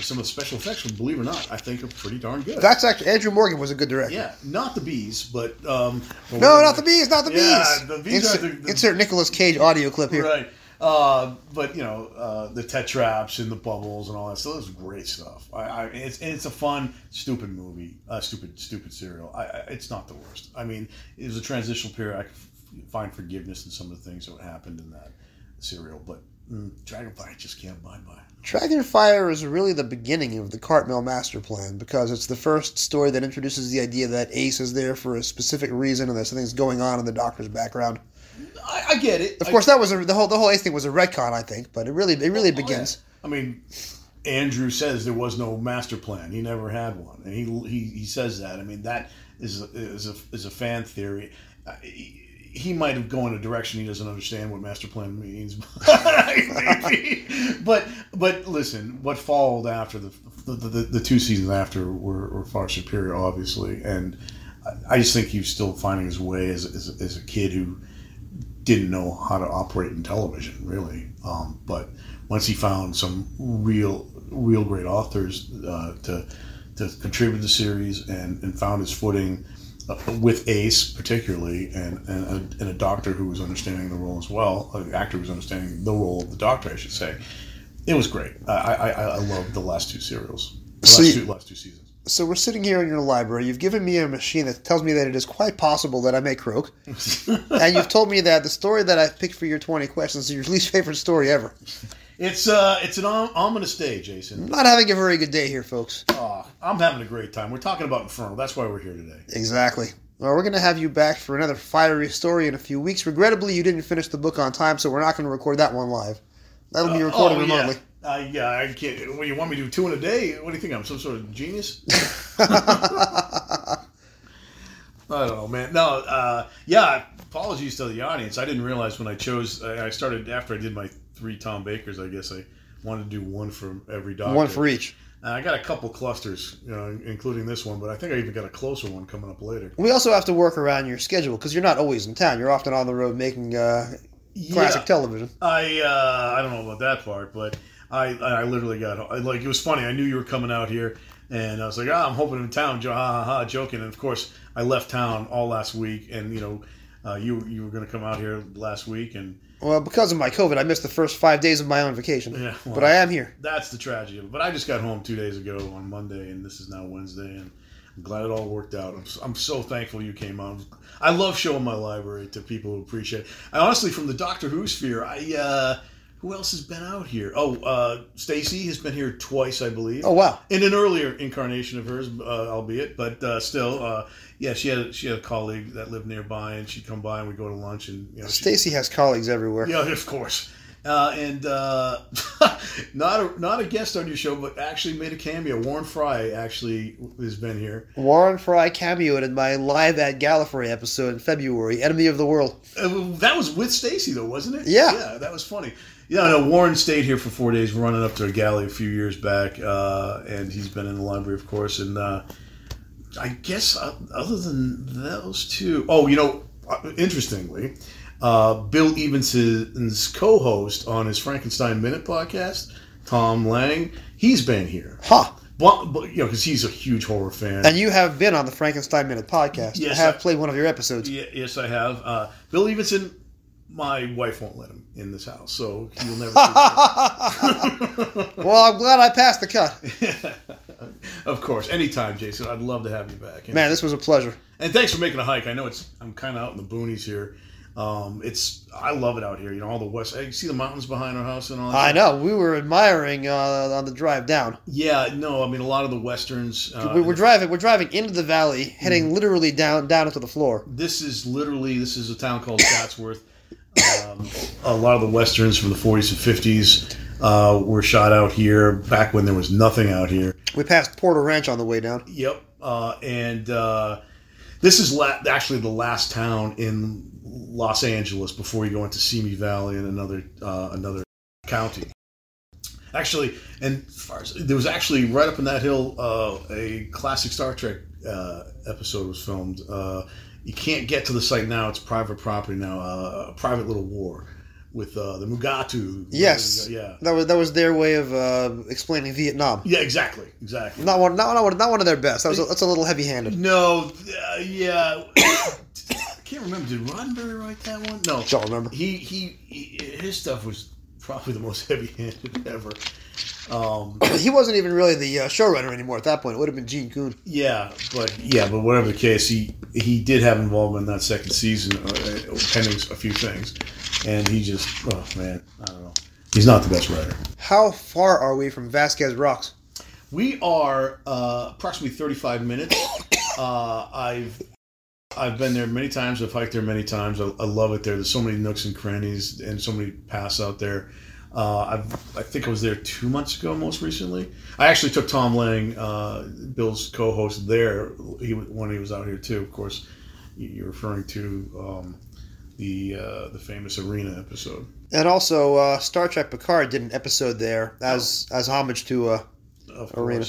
some of the special effects, believe it or not, I think are pretty darn good. That's actually, Andrew Morgan was a good director. Yeah, not the bees, but... no, not the bees, not the bees! Yeah, the bees insert Nicolas Cage audio clip here. Right. But, the tetraps and the bubbles and all that stuff, that's great stuff. It's a fun, stupid movie, stupid serial. It's not the worst. I mean, it was a transitional period. I can find forgiveness in some of the things that happened in that serial, but Dragonfire just can't abide by. Dragonfire is really the beginning of the Cartmel master plan because it's the first story that introduces the idea that Ace is there for a specific reason and there's something that's going on in the Doctor's background. I get it. Of course, that was the whole Ace thing was a retcon, I think, but it really begins. Yeah. I mean, Andrew says there was no master plan; he never had one, and he says that. I mean, that is a fan theory. He might have gone a direction he doesn't understand what master plan means, but listen, what followed after the 2 seasons after were far superior, obviously, and I just think he was still finding his way as a kid who didn't know how to operate in television, really. But once he found some real great authors to contribute to the series and found his footing with Ace particularly, and a doctor who was understanding the role as well, an actor who was understanding the role of the Doctor, I should say. It was great. I loved the last 2 serials. Last two seasons. So we're sitting here in your library. You've given me a machine that tells me that it is quite possible that I may croak. And you've told me that the story that I've picked for your 20 questions is your least favorite story ever. It's an ominous day, Jason. I'm not having a very good day here, folks. I'm having a great time. We're talking about Inferno. That's why we're here today. Exactly. Well, we're going to have you back for another fiery story in a few weeks. Regrettably, you didn't finish the book on time, so we're not going to record that one live. That'll be recorded remotely. I can't. What, you want me to do 2 in a day? What do you think? I'm some sort of genius? I don't know, man. No, apologies to the audience. I didn't realize when I chose. I started after I did my 3 Tom Bakers. I guess I wanted to do one for every doctor. One for each. I got a couple clusters, including this one, but I think I even got a closer one coming up later. We also have to work around your schedule because you're not always in town. You're often on the road making classic television. I don't know about that part, but I literally got it was funny. I knew you were coming out here, and I was like, I'm hoping in town, joking. And of course, I left town all last week, and you were going to come out here last week, and well, because of my COVID, I missed the first 5 days of my own vacation. Yeah, well, but I am here. That's the tragedy of it. But I just got home 2 days ago on Monday, and this is now Wednesday, and I'm glad it all worked out. I'm so thankful you came on. I love showing my library to people who appreciate it. I honestly, from the Doctor Who sphere, who else has been out here? Stacy has been here twice, I believe. Oh, wow. In an earlier incarnation of hers, albeit, but still, she had a colleague that lived nearby, and she'd come by and we'd go to lunch. And Stacy has colleagues everywhere. Yeah, of course. And not a guest on your show, but actually made a cameo. Warren Fry actually has been here. Warren Fry cameoed in my Live at Gallifrey episode in February, Enemy of the World. That was with Stacy, though, wasn't it? Yeah. Yeah, that was funny. Yeah, no, Warren stayed here for 4 days, running up to a galley a few years back, and he's been in the library, of course. And I guess other than those two, interestingly, Bill Evenson's co-host on his Frankenstein Minute podcast, Tom Lang, he's been here. Huh. But because he's a huge horror fan. And you have been on the Frankenstein Minute podcast. Yes, I have played one of your episodes. Yes, I have. Bill Evenson, my wife won't let him in this house, so he'll never see Well, I'm glad I passed the cut. Of course. Anytime, Jason. I'd love to have you back. Man, this was a pleasure. And thanks for making a hike. I know I'm kind of out in the boonies here. I love it out here. All the west. You see the mountains behind our house and all that. I know. We were admiring on the drive down. Yeah, no. I mean, a lot of the westerns. We're driving into the valley, heading literally down into the floor. This is a town called Chatsworth. A lot of the westerns from the 40s and 50s were shot out here back when there was nothing out here. We passed Porter Ranch on the way down. Yep. And this is actually the last town in Los Angeles before you go into Simi Valley and another county. Actually, and there was actually right up in that hill a classic Star Trek episode was filmed. You can't get to the site now; it's private property now. A private little war with the Mugatu. Yes, yeah. That was their way of explaining Vietnam. Yeah, exactly. Not one of their best. That's a little heavy-handed. No, yeah. I can't remember. Did Roddenberry write that one? No, don't remember. His stuff was probably the most heavy-handed ever. He wasn't even really the showrunner anymore at that point. It would have been Gene Coon. Yeah, but whatever the case, he did have involvement in that second season, pending a few things, and he just, I don't know. He's not the best writer. How far are we from Vasquez Rocks? We are approximately 35 minutes. I've been there many times. I've hiked there many times. I love it there. There's so many nooks and crannies and so many paths out there. I think I was there 2 months ago, most recently. I actually took Tom Lang, Bill's co-host, there when he was out here too. Of course, you're referring to the famous Arena episode. And also, Star Trek Picard did an episode there as homage to Arena.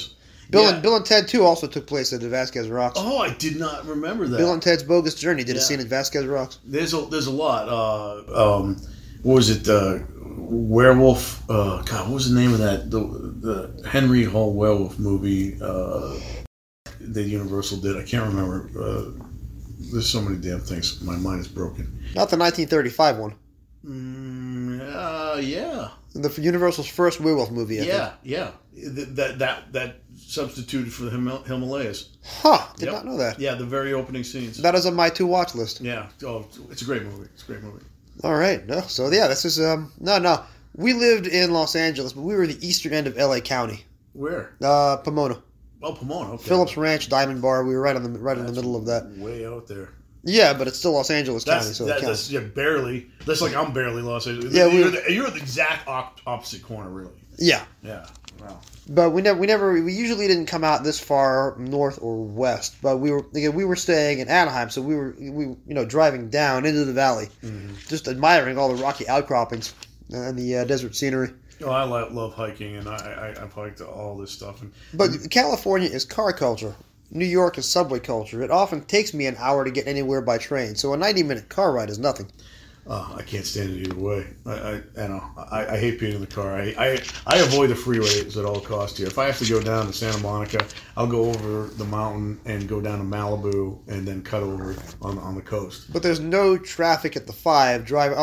Bill and Ted 2 also took place at the Vasquez Rocks. Oh, I did not remember that. Bill and Ted's Bogus Journey did a scene at Vasquez Rocks. There's a lot. What was it? Werewolf. God, what was the name of that? The Henry Hall werewolf movie that Universal did. I can't remember. There's so many damn things. My mind is broken. Not the 1935 one. Yeah. The Universal's first werewolf movie, I think. Yeah. That substituted for the Himalayas. Huh. Did not know that. Yeah, the very opening scenes. That is on my to-watch list. Yeah. Oh, it's a great movie. All right. No, so, yeah, this is... No. We lived in Los Angeles, but we were the eastern end of L.A. County. Where? Pomona. Oh, Pomona. Okay. Phillips Ranch, Diamond Bar. We were right in the middle of that. Way out there. Yeah, but it's still Los Angeles County, so it counts. That's barely. That's like I'm barely Los Angeles. Yeah, you're at the exact opposite corner, really. Yeah. Yeah. Wow. But we usually didn't come out this far north or west. But we were staying in Anaheim, so we were driving down into the valley, just admiring all the rocky outcroppings and the desert scenery. Oh, I love hiking, and I've hiked all this stuff. But California is car culture. New York is subway culture. It often takes me an hour to get anywhere by train, so a 90-minute car ride is nothing. I can't stand it either way. I hate being in the car. I avoid the freeways at all costs here. If I have to go down to Santa Monica, I'll go over the mountain and go down to Malibu and then cut over on the coast. But there's no traffic at the 5 driving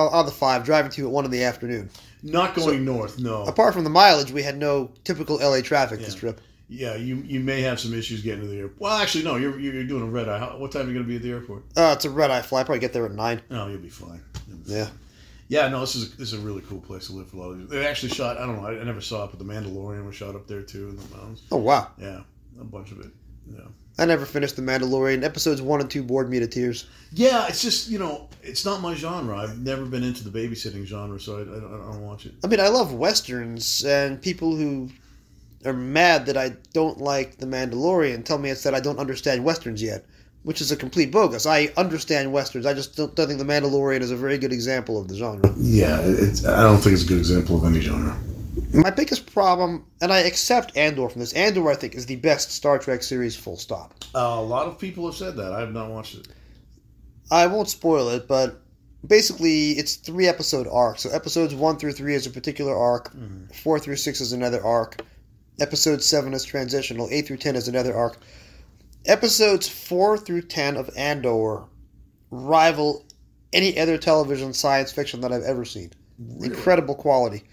to at 1 in the afternoon. Not going north, no. Apart from the mileage, we had no typical LA traffic this trip. Yeah, you may have some issues getting to the airport. Well, actually, no, you're doing a red eye. What time are you going to be at the airport? It's a red eye flight. Probably get there at 9. Oh, you'll be fine. Yeah. Yeah, no, this is a really cool place to live for a lot of these. They actually shot, I don't know, I never saw it, but The Mandalorian was shot up there too in the mountains. Oh, wow. Yeah, a bunch of it. Yeah. I never finished The Mandalorian. Episodes 1 and 2 bored me to tears. Yeah, it's just, it's not my genre. I've never been into the babysitting genre, so I don't watch it. I mean, I love Westerns, and people who are mad that I don't like The Mandalorian tell me it's that I don't understand Westerns yet, which is a complete bogus. I understand Westerns. I just don't think The Mandalorian is a very good example of the genre. Yeah, I don't think it's a good example of any genre. My biggest problem, and I accept Andor from this, Andor I think is the best Star Trek series, full stop. A lot of people have said that. I have not watched it. I won't spoil it, but basically it's 3-episode arc. So episodes 1 through 3 is a particular arc, 4 through 6 is another arc, episode 7 is transitional, 8 through 10 is another arc. Episodes 4 through 10 of Andor rival any other television science fiction that I've ever seen. Really? Incredible quality.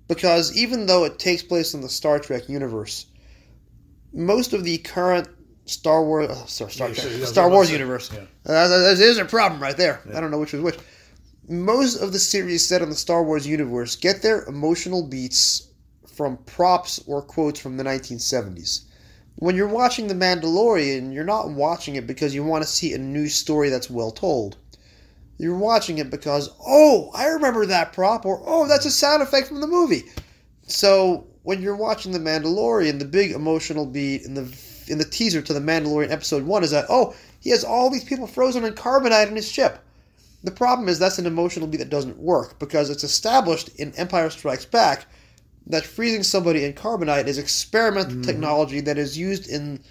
Because even though it takes place in the Star Trek universe, most of the current Star Wars universe, there's a problem right there. Yeah. I don't know which was which. Most of the series set in the Star Wars universe get their emotional beats from props or quotes from the 1970s. When you're watching The Mandalorian, you're not watching it because you want to see a new story that's well told. You're watching it because, oh, I remember that prop, or, oh, that's a sound effect from the movie. So, when you're watching The Mandalorian, the big emotional beat in the teaser to The Mandalorian Episode 1 is that, oh, he has all these people frozen in carbonite in his ship. The problem is that's an emotional beat that doesn't work, because it's established in Empire Strikes Back that freezing somebody in carbonite is experimental technology that is used in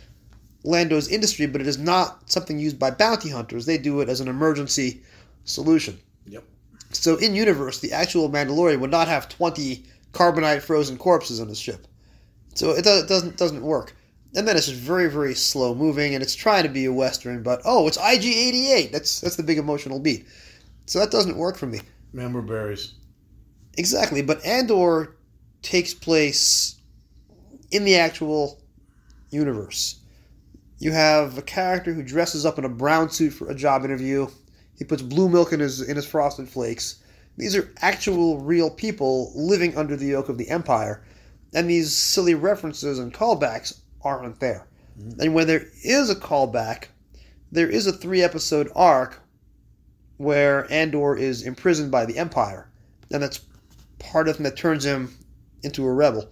Lando's industry, but it is not something used by bounty hunters. They do it as an emergency solution. Yep. So in universe, the actual Mandalorian would not have 20 carbonite frozen corpses on his ship. So it doesn't work. And then it's just very, very slow moving, and it's trying to be a Western, but oh, it's IG-88. That's the big emotional beat. So that doesn't work for me. Member berries. Exactly, but Andor takes place in the actual universe. You have a character who dresses up in a brown suit for a job interview. He puts blue milk in his Frosted Flakes. These are actual, real people living under the yoke of the Empire. And these silly references and callbacks aren't there. And when there is a callback, there is a 3-episode arc where Andor is imprisoned by the Empire. And that's part of him that turns him into a rebel.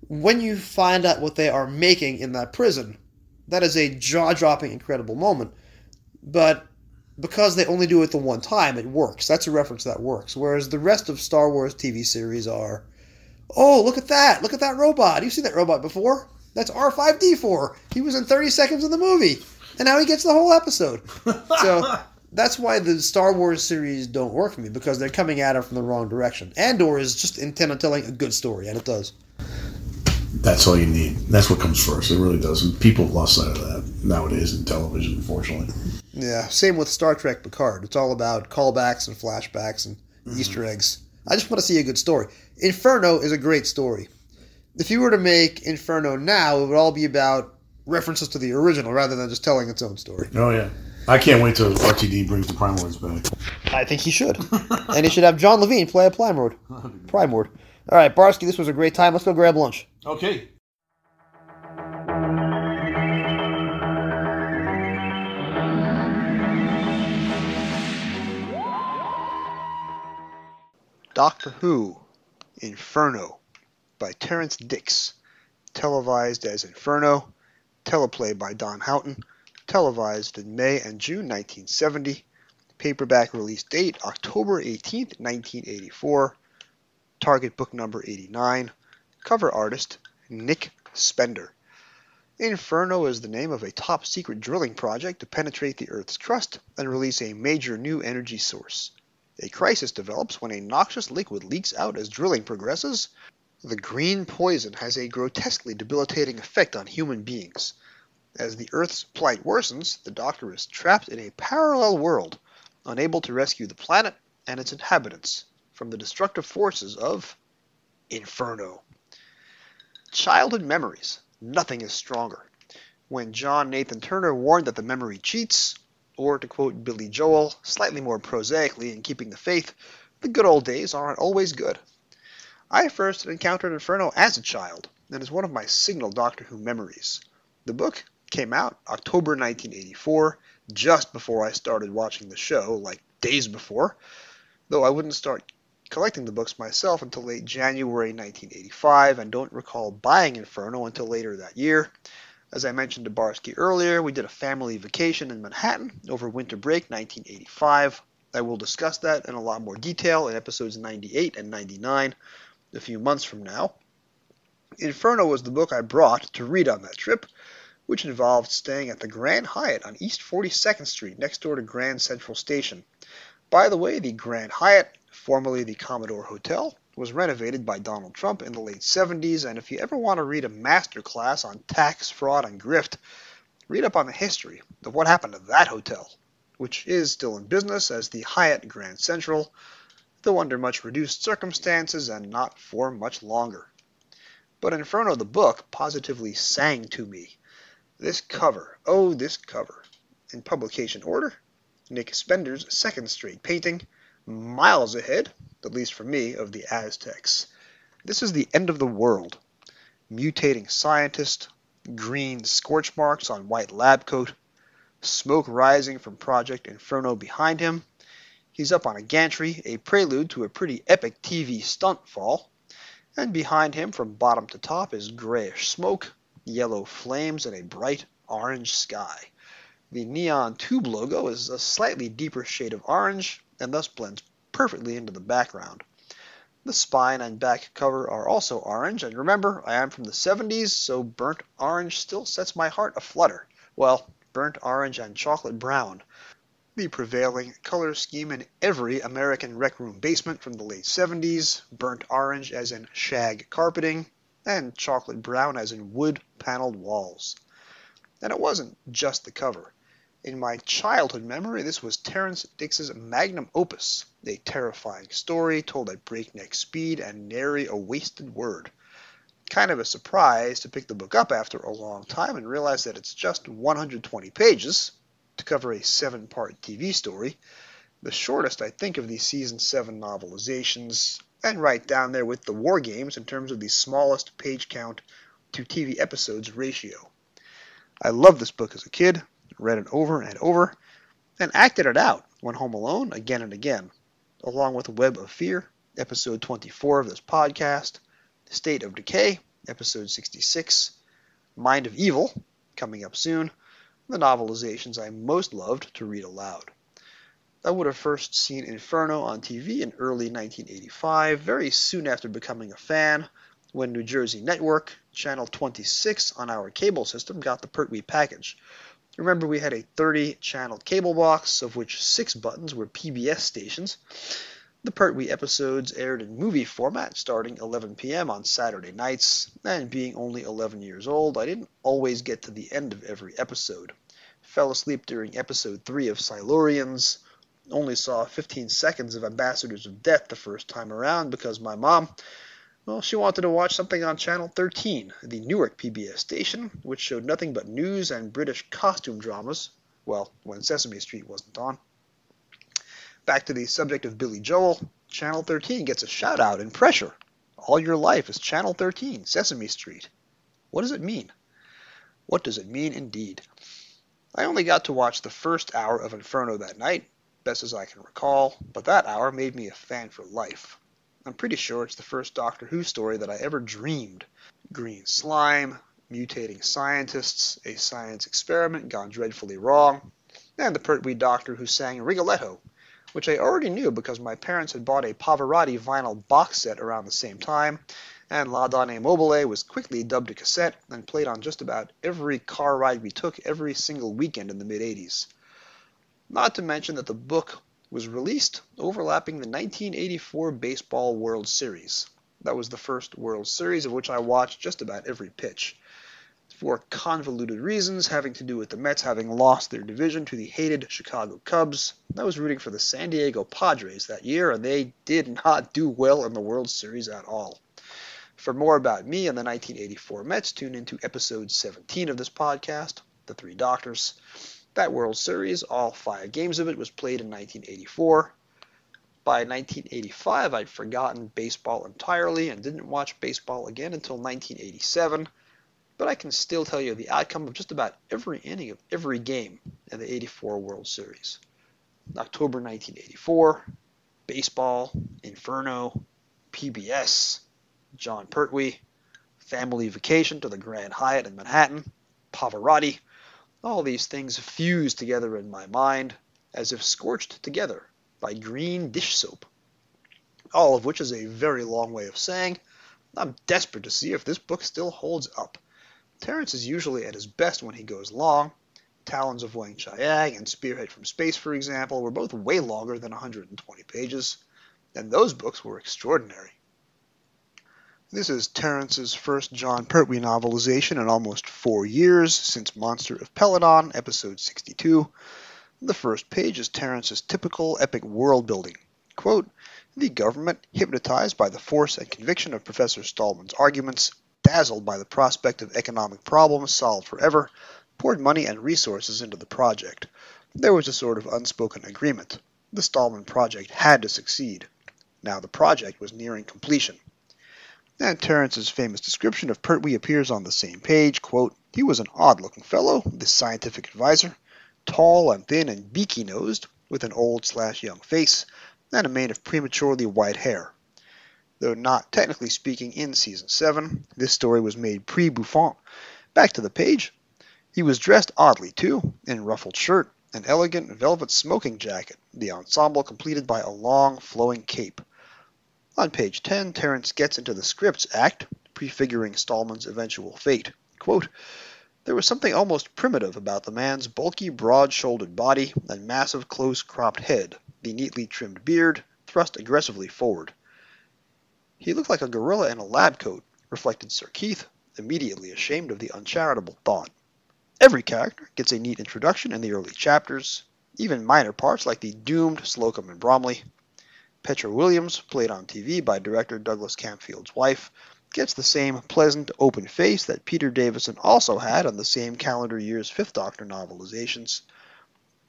When you find out what they are making in that prison, that is a jaw-dropping, incredible moment. But because they only do it the one time, it works. That's a reference that works. Whereas the rest of Star Wars TV series are, oh, look at that. Look at that robot. You've seen that robot before. That's R5-D4. He was in 30 seconds in the movie. And now he gets the whole episode. So that's why the Star Wars series don't work for me, because they're coming at it from the wrong direction. Andor is just intent on telling a good story, and it does. That's all you need. That's what comes first. It really does. And people have lost sight of that nowadays in television, unfortunately. Yeah, same with Star Trek Picard. It's all about callbacks and flashbacks and Easter eggs. I just want to see a good story. Inferno is a great story. If you were to make Inferno now, it would all be about references to the original rather than just telling its own story. Oh, yeah. I can't wait till RTD brings the Primords back. I think he should. And he should have John Levine play a Primord. All right, Barsky, this was a great time. Let's go grab lunch. Okay. Doctor Who, Inferno, by Terrence Dicks, televised as Inferno, teleplay by Don Houghton, televised in May and June 1970, paperback release date October 18, 1984, target book number 89, cover artist Nick Spender. Inferno is the name of a top-secret drilling project to penetrate the Earth's crust and release a major new energy source. A crisis develops when a noxious liquid leaks out as drilling progresses. The green poison has a grotesquely debilitating effect on human beings. As the Earth's plight worsens, the Doctor is trapped in a parallel world, unable to rescue the planet and its inhabitants from the destructive forces of Inferno. Childhood memories. Nothing is stronger. When John Nathan Turner warned that the memory cheats, or to quote Billy Joel, slightly more prosaically in Keeping the Faith, the good old days aren't always good. I first encountered Inferno as a child, and is one of my signal Doctor Who memories. The book came out October 1984, just before I started watching the show, like days before, though I wouldn't start collecting the books myself until late January 1985, and don't recall buying Inferno until later that year. As I mentioned to Barsky earlier, we did a family vacation in Manhattan over winter break 1985. I will discuss that in a lot more detail in episodes 98 and 99 a few months from now. Inferno was the book I brought to read on that trip, which involved staying at the Grand Hyatt on East 42nd Street next door to Grand Central Station. By the way, the Grand Hyatt, formerly the Commodore Hotel, was renovated by Donald Trump in the late 70s, and if you ever want to read a masterclass on tax, fraud, and grift, read up on the history of what happened to that hotel, which is still in business as the Hyatt Grand Central, though under much reduced circumstances and not for much longer. But Inferno the book positively sang to me. This cover, oh this cover, in publication order, Nick Spender's second straight painting, miles ahead, at least for me, of the Aztecs. This is the end of the world. Mutating scientist, green scorch marks on white lab coat, smoke rising from Project Inferno behind him. He's up on a gantry, a prelude to a pretty epic TV stunt fall, and behind him from bottom to top is grayish smoke, yellow flames, and a bright orange sky. The neon tube logo is a slightly deeper shade of orange, and thus blends perfectly into the background. The spine and back cover are also orange, and remember, I am from the 70s, so burnt orange still sets my heart aflutter. Well, burnt orange and chocolate brown. The prevailing color scheme in every American Rec Room basement from the late 70s, burnt orange as in shag carpeting, and chocolate brown as in wood-paneled walls. And it wasn't just the cover. In my childhood memory, this was Terrence Dicks' magnum opus, a terrifying story told at breakneck speed and nary a wasted word. Kind of a surprise to pick the book up after a long time and realize that it's just 120 pages to cover a 7-part TV story, the shortest I think of these Season 7 novelizations, and right down there with the War Games in terms of the smallest page count to TV episodes ratio. I loved this book as a kid, read it over and over, and acted it out when home alone again and again, along with Web of Fear, episode 24 of this podcast, State of Decay, episode 66, Mind of Evil, coming up soon, the novelizations I most loved to read aloud. I would have first seen Inferno on TV in early 1985, very soon after becoming a fan, when New Jersey Network, channel 26 on our cable system, got the Pertwee package. Remember, we had a 30-channel cable box, of which 6 buttons were PBS stations. The Pertwee episodes aired in movie format starting 11 p.m. on Saturday nights, and being only 11 years old, I didn't always get to the end of every episode. Fell asleep during episode 3 of Silurians, Only saw 15 seconds of Ambassadors of Death the first time around because my mom, well, she wanted to watch something on Channel 13, the Newark PBS station, which showed nothing but news and British costume dramas, well, when Sesame Street wasn't on. Back to the subject of Billy Joel, Channel 13 gets a shout-out in pressure. All your life is Channel 13, Sesame Street. What does it mean? What does it mean indeed? I only got to watch the first hour of Inferno that night, best as I can recall, but that hour made me a fan for life. I'm pretty sure it's the first Doctor Who story that I ever dreamed. Green slime, mutating scientists, a science experiment gone dreadfully wrong, and the Pertwee Doctor who sang Rigoletto, which I already knew because my parents had bought a Pavarotti vinyl box set around the same time, and La Donne Mobile was quickly dubbed to cassette and played on just about every car ride we took every single weekend in the mid-80s. Not to mention that the book was released overlapping the 1984 Baseball World Series. That was the first World Series of which I watched just about every pitch. For convoluted reasons having to do with the Mets having lost their division to the hated Chicago Cubs, I was rooting for the San Diego Padres that year, and they did not do well in the World Series at all. For more about me and the 1984 Mets, tune into episode 17 of this podcast, The Three Doctors. That World Series, all 5 games of it, was played in 1984. By 1985, I'd forgotten baseball entirely and didn't watch baseball again until 1987, but I can still tell you the outcome of just about every inning of every game in the 84 World Series. October 1984, baseball, Inferno, PBS, John Pertwee, family vacation to the Grand Hyatt in Manhattan, Pavarotti. All these things fused together in my mind as if scorched together by green dish soap. All of which is a very long way of saying I'm desperate to see if this book still holds up. Terrence is usually at his best when he goes long. Talons of Wang Chiang and Spearhead from Space, for example, were both way longer than 120 pages, and those books were extraordinary. This is Terrence's first John Pertwee novelization in almost 4 years, since Monster of Peladon, episode 62. The first page is Terrence's typical epic world-building. Quote, the government, hypnotized by the force and conviction of Professor Stallman's arguments, dazzled by the prospect of economic problems solved forever, poured money and resources into the project. There was a sort of unspoken agreement. The Stallman project had to succeed. Now the project was nearing completion. And Terrence's famous description of Pertwee appears on the same page. Quote, he was an odd-looking fellow, this scientific advisor, tall and thin and beaky-nosed, with an old/young face, and a mane of prematurely white hair. Though not technically speaking in Season 7, this story was made pre-Buffon. Back to the page. He was dressed oddly, too, in ruffled shirt, an elegant velvet smoking jacket, the ensemble completed by a long, flowing cape. On page 10, Terrence gets into the script's act, prefiguring Stallman's eventual fate. Quote, there was something almost primitive about the man's bulky, broad-shouldered body and massive, close-cropped head, the neatly trimmed beard thrust aggressively forward. He looked like a gorilla in a lab coat, reflected Sir Keith, immediately ashamed of the uncharitable thought. Every character gets a neat introduction in the early chapters, even minor parts like the doomed Slocum and Bromley. Petra Williams, played on TV by director Douglas Camfield's wife, gets the same pleasant, open face that Peter Davison also had on the same calendar year's Fifth Doctor novelizations.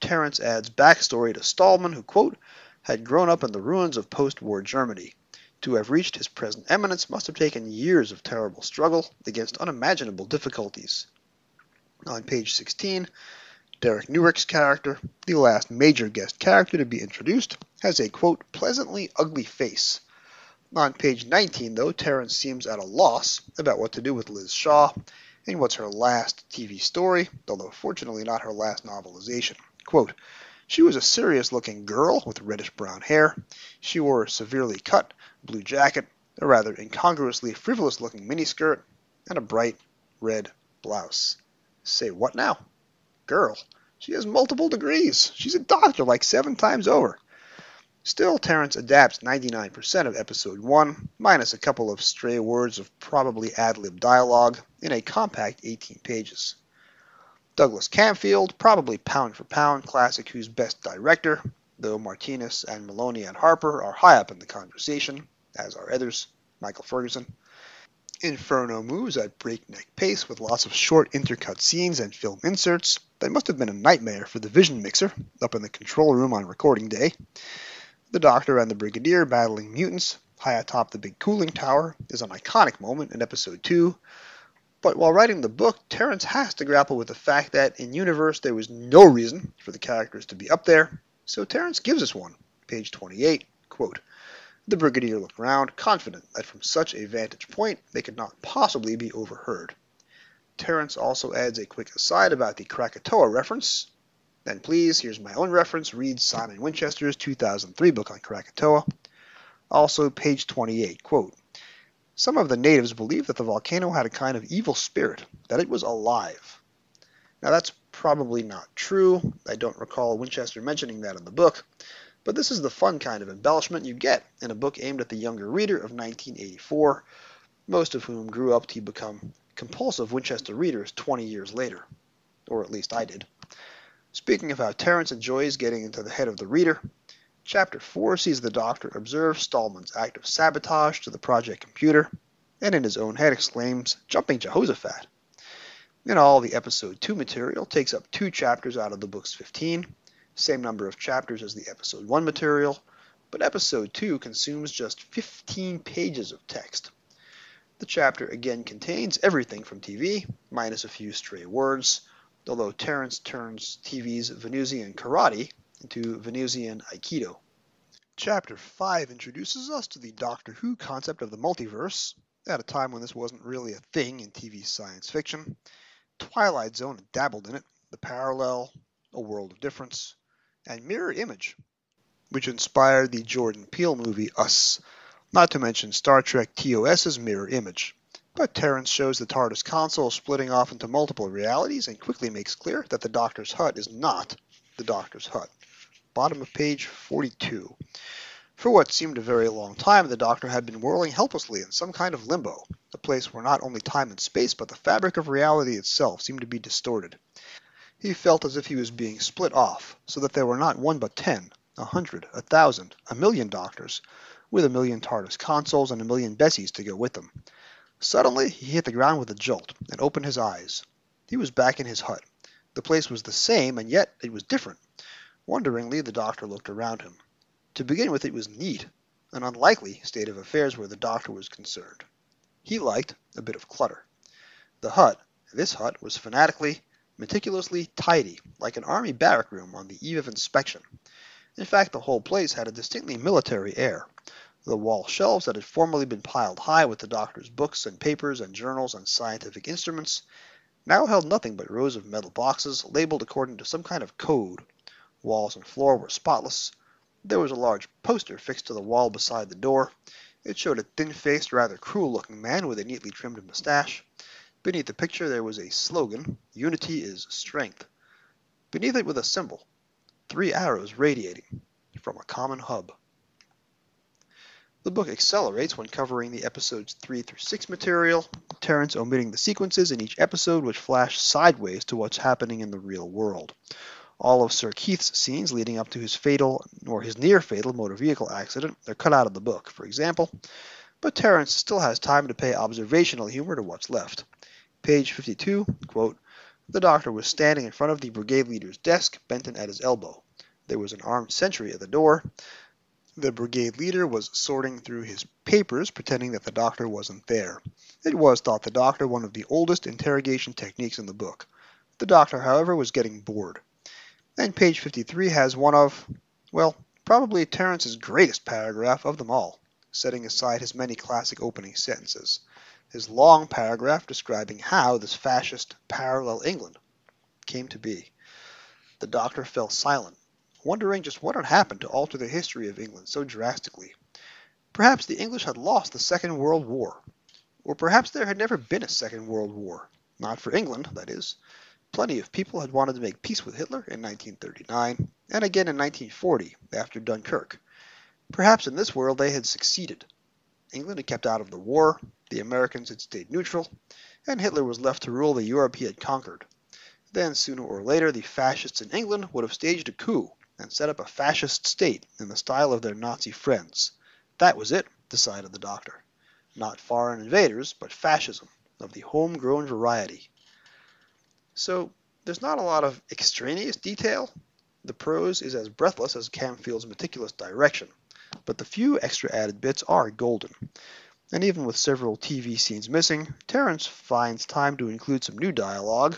Terrence adds backstory to Stallman, who, quote, had grown up in the ruins of post-war Germany. To have reached his present eminence must have taken years of terrible struggle against unimaginable difficulties. On page 16, Derek Newark's character, the last major guest character to be introduced, has a, quote, pleasantly ugly face. On page 19, though, Terrence seems at a loss about what to do with Liz Shaw in what's her last TV story, although fortunately not her last novelization. Quote, she was a serious-looking girl with reddish-brown hair. She wore a severely cut blue jacket, a rather incongruously frivolous-looking miniskirt, and a bright red blouse. Say what now? Girl. She has multiple degrees. She's a doctor like 7 times over. Still, Terrence adapts 99% of Episode 1, minus a couple of stray words of probably ad-lib dialogue, in a compact 18 pages. Douglas Camfield, probably pound for pound Classic Who's best director, though Martinez and Maloney and Harper are high up in the conversation, as are others, Michael Ferguson. Inferno moves at breakneck pace with lots of short intercut scenes and film inserts that must have been a nightmare for the vision mixer up in the control room on recording day. The Doctor and the Brigadier battling mutants high atop the big cooling tower is an iconic moment in episode 2, but while writing the book, Terrence has to grapple with the fact that in universe there was no reason for the characters to be up there, so Terrence gives us one. Page 28, quote, "The Brigadier looked round, confident that from such a vantage point they could not possibly be overheard." Terrence also adds a quick aside about the Krakatoa reference. And please, here's my own reference, read Simon Winchester's 2003 book on Krakatoa. Also, page 28, quote, "Some of the natives believed that the volcano had a kind of evil spirit, that it was alive." Now that's probably not true. I don't recall Winchester mentioning that in the book, but this is the fun kind of embellishment you get in a book aimed at the younger reader of 1984, most of whom grew up to become compulsive Winchester readers 20 years later. Or at least I did. Speaking of how Terrence enjoys getting into the head of the reader, Chapter 4 sees the Doctor observe Stallman's act of sabotage to the project computer, and in his own head exclaims, "Jumping Jehoshaphat." In all, the Episode 2 material takes up 2 chapters out of the book's 15, same number of chapters as the Episode 1 material, but Episode 2 consumes just 15 pages of text. The chapter again contains everything from TV, minus a few stray words, although Terrence turns TV's Venusian karate into Venusian Aikido. Chapter 5 introduces us to the Doctor Who concept of the multiverse, at a time when this wasn't really a thing in TV science fiction. Twilight Zone dabbled in it, The Parallel, A World of Difference, and Mirror Image, which inspired the Jordan Peele movie Us, not to mention Star Trek TOS's Mirror Image. But Terrence shows the TARDIS console splitting off into multiple realities and quickly makes clear that the Doctor's hut is not the Doctor's hut. Bottom of page 42. For what seemed a very long time, the Doctor had been whirling helplessly in some kind of limbo, a place where not only time and space, but the fabric of reality itself seemed to be distorted. He felt as if he was being split off, so that there were not one but 10, 100, 1,000, 1,000,000 Doctors, with 1,000,000 TARDIS consoles and 1,000,000 Bessies to go with them. Suddenly, he hit the ground with a jolt and opened his eyes. He was back in his hut. The place was the same, and yet it was different. Wonderingly, the Doctor looked around him. To begin with, it was neat, an unlikely state of affairs where the Doctor was concerned. He liked a bit of clutter. This hut, was fanatically, meticulously tidy, like an army barrack room on the eve of inspection. In fact, the whole place had a distinctly military air. The wall shelves that had formerly been piled high with the Doctor's books and papers and journals and scientific instruments now held nothing but rows of metal boxes labeled according to some kind of code. Walls and floor were spotless. There was a large poster fixed to the wall beside the door. It showed a thin-faced, rather cruel-looking man with a neatly trimmed mustache. Beneath the picture there was a slogan, "Unity is Strength." Beneath it was a symbol, 3 arrows radiating from a common hub. The book accelerates when covering the episodes 3 through 6 material, Terrence omitting the sequences in each episode which flash sideways to what's happening in the real world. All of Sir Keith's scenes leading up to his fatal, or his near-fatal, motor vehicle accident are cut out of the book, for example, but Terrence still has time to pay observational humor to what's left. Page 52, quote, "The Doctor was standing in front of the brigade leader's desk, Benton at his elbow. There was an armed sentry at the door. The brigade leader was sorting through his papers, pretending that the Doctor wasn't there. It was, thought the Doctor, one of the oldest interrogation techniques in the book. The Doctor, however, was getting bored." And page 53 has one of, well, probably Terrence's greatest paragraph of them all, setting aside his many classic opening sentences. His long paragraph describing how this fascist parallel England came to be. The Doctor fell silent, wondering just what had happened to alter the history of England so drastically. Perhaps the English had lost the Second World War. Or perhaps there had never been a Second World War. Not for England, that is. Plenty of people had wanted to make peace with Hitler in 1939, and again in 1940, after Dunkirk. Perhaps in this world they had succeeded. England had kept out of the war, the Americans had stayed neutral, and Hitler was left to rule the Europe he had conquered. Then, sooner or later, the fascists in England would have staged a coup, and set up a fascist state in the style of their Nazi friends. That was it, decided the Doctor. Not foreign invaders, but fascism, of the homegrown variety. So, there's not a lot of extraneous detail. The prose is as breathless as Camfield's meticulous direction, but the few extra added bits are golden. And even with several TV scenes missing, Terence finds time to include some new dialogue,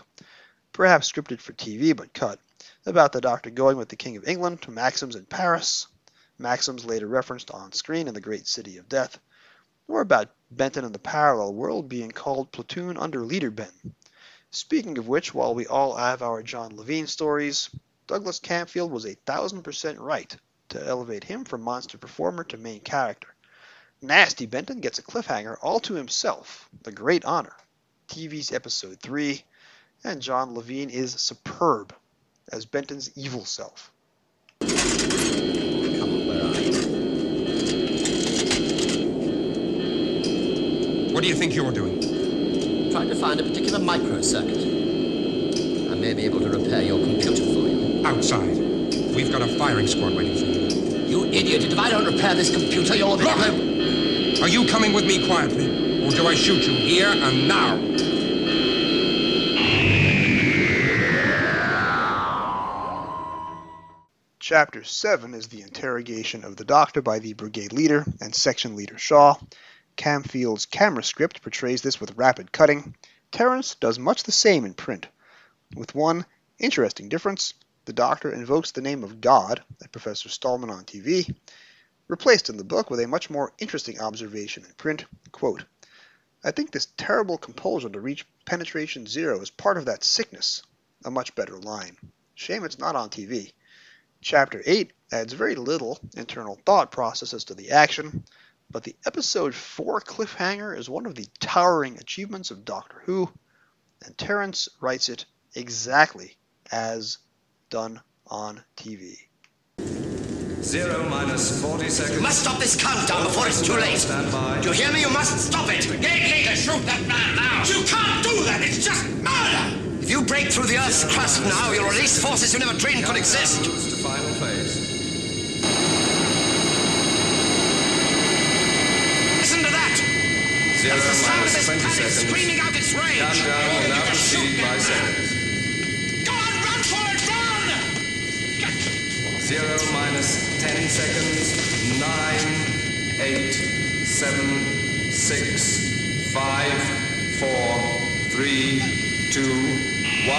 perhaps scripted for TV but cut, about the Doctor going with the King of England to Maxim's in Paris, Maxim's later referenced on screen in The Great City of Death, or about Benton in the parallel world being called Platoon under Leader Benton. Speaking of which, while we all have our John Levine stories, Douglas Camfield was 1,000% right to elevate him from monster performer to main character. Nasty Benton gets a cliffhanger all to himself, the great honor. TV's episode 3, and John Levine is superb as Benton's evil self. Come on, where are you? What do you think you're doing? Trying to find a particular microcircuit. I may be able to repair your computer for you. Outside. We've got a firing squad waiting for you. You idiot! If I don't repair this computer, you'll be... Look! Are you coming with me quietly? Or do I shoot you here and now? Chapter 7 is the interrogation of the Doctor by the brigade leader and section leader Shaw. Camfield's camera script portrays this with rapid cutting. Terence does much the same in print. With one interesting difference, the Doctor invokes the name of God, like Professor Stallman on TV, replaced in the book with a much more interesting observation in print. Quote, I think this terrible compulsion to reach penetration zero is part of that sickness. A much better line. Shame it's not on TV. Chapter 8 adds very little internal thought processes to the action, but the episode 4 cliffhanger is one of the towering achievements of Doctor Who, and Terence writes it exactly as done on TV. 0 minus 40 seconds. You must stop this countdown before it's too late. Do you hear me? You must stop it. Gate leader, shoot that man now. You can't do that. It's just murder. If you break through the Earth's crust now, you'll release forces you never dreamed could exist. Moves to final phase. Listen to that. 0 That's the sound of minus this 20 planet seconds. screaming out its rage. Countdown will now proceed by seconds. Go on, run for it, run! 0 minus 10 seconds. 9, 8, 7, 6, 5, 4, 3, 2, 1.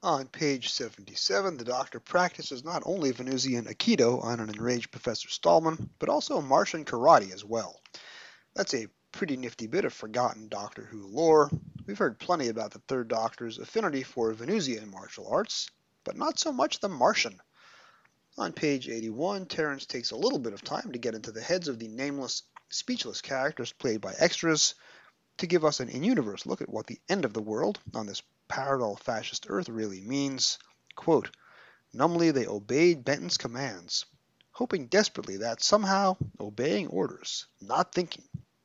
On page 77, the Doctor practices not only Venusian Aikido on an enraged Professor Stallman, but also Martian karate as well. That's a pretty nifty bit of forgotten Doctor Who lore. We've heard plenty about the Third Doctor's affinity for Venusian martial arts, but not so much the Martian. On page 81, Terence takes a little bit of time to get into the heads of the nameless, speechless characters played by extras to give us an in-universe look at what the end of the world on this parallel fascist Earth really means. Quote, numbly they obeyed Benton's commands, hoping desperately that somehow obeying orders, not thinking,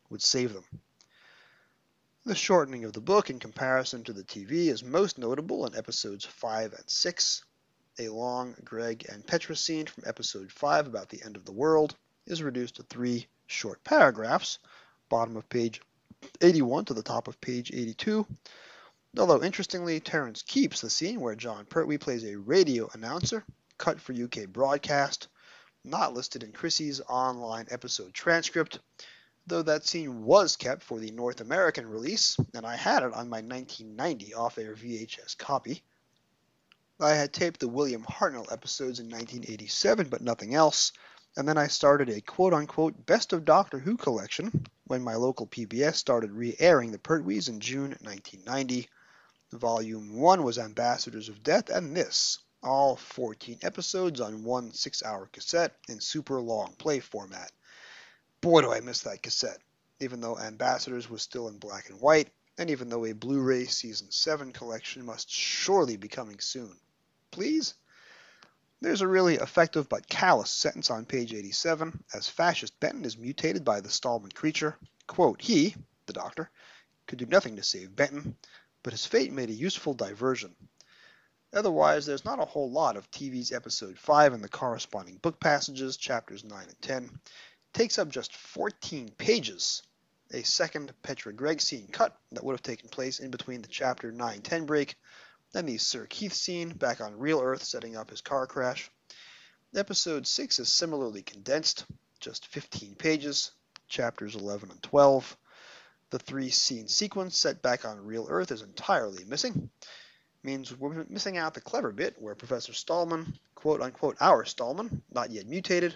would save them. The shortening of the book in comparison to the TV is most notable in episodes 5 and 6. A long Greg and Petra scene from episode 5 about the end of the world is reduced to 3 short paragraphs, bottom of page 81 to the top of page 82. Although interestingly, Terence keeps the scene where John Pertwee plays a radio announcer, cut for UK broadcast, not listed in Chrissy's online episode transcript, though that scene was kept for the North American release, and I had it on my 1990 off-air VHS copy. I had taped the William Hartnell episodes in 1987, but nothing else, and then I started a quote-unquote Best of Doctor Who collection when my local PBS started re-airing the Pertwees in June 1990. Volume 1 was Ambassadors of Death, and this, all 14 episodes on one 6-hour cassette in super long play format. Boy, do I miss that cassette, even though Ambassadors was still in black and white, and even though a Blu-ray Season 7 collection must surely be coming soon. Please? There's a really effective but callous sentence on page 87, as fascist Benton is mutated by the Stallman creature. Quote, he, the Doctor, could do nothing to save Benton, but his fate made a useful diversion. Otherwise, there's not a whole lot of TV's Episode 5 and the corresponding book passages, chapters 9 and 10. It takes up just 14 pages, a second Petra Gregg scene cut that would have taken place in between the chapter 9-10 break and the Sir Keith scene back on Real Earth setting up his car crash. Episode 6 is similarly condensed, just 15 pages, chapters 11 and 12. The 3-scene sequence set back on Real Earth is entirely missing. Means we're missing out the clever bit where Professor Stallman, quote-unquote our Stallman, not yet mutated,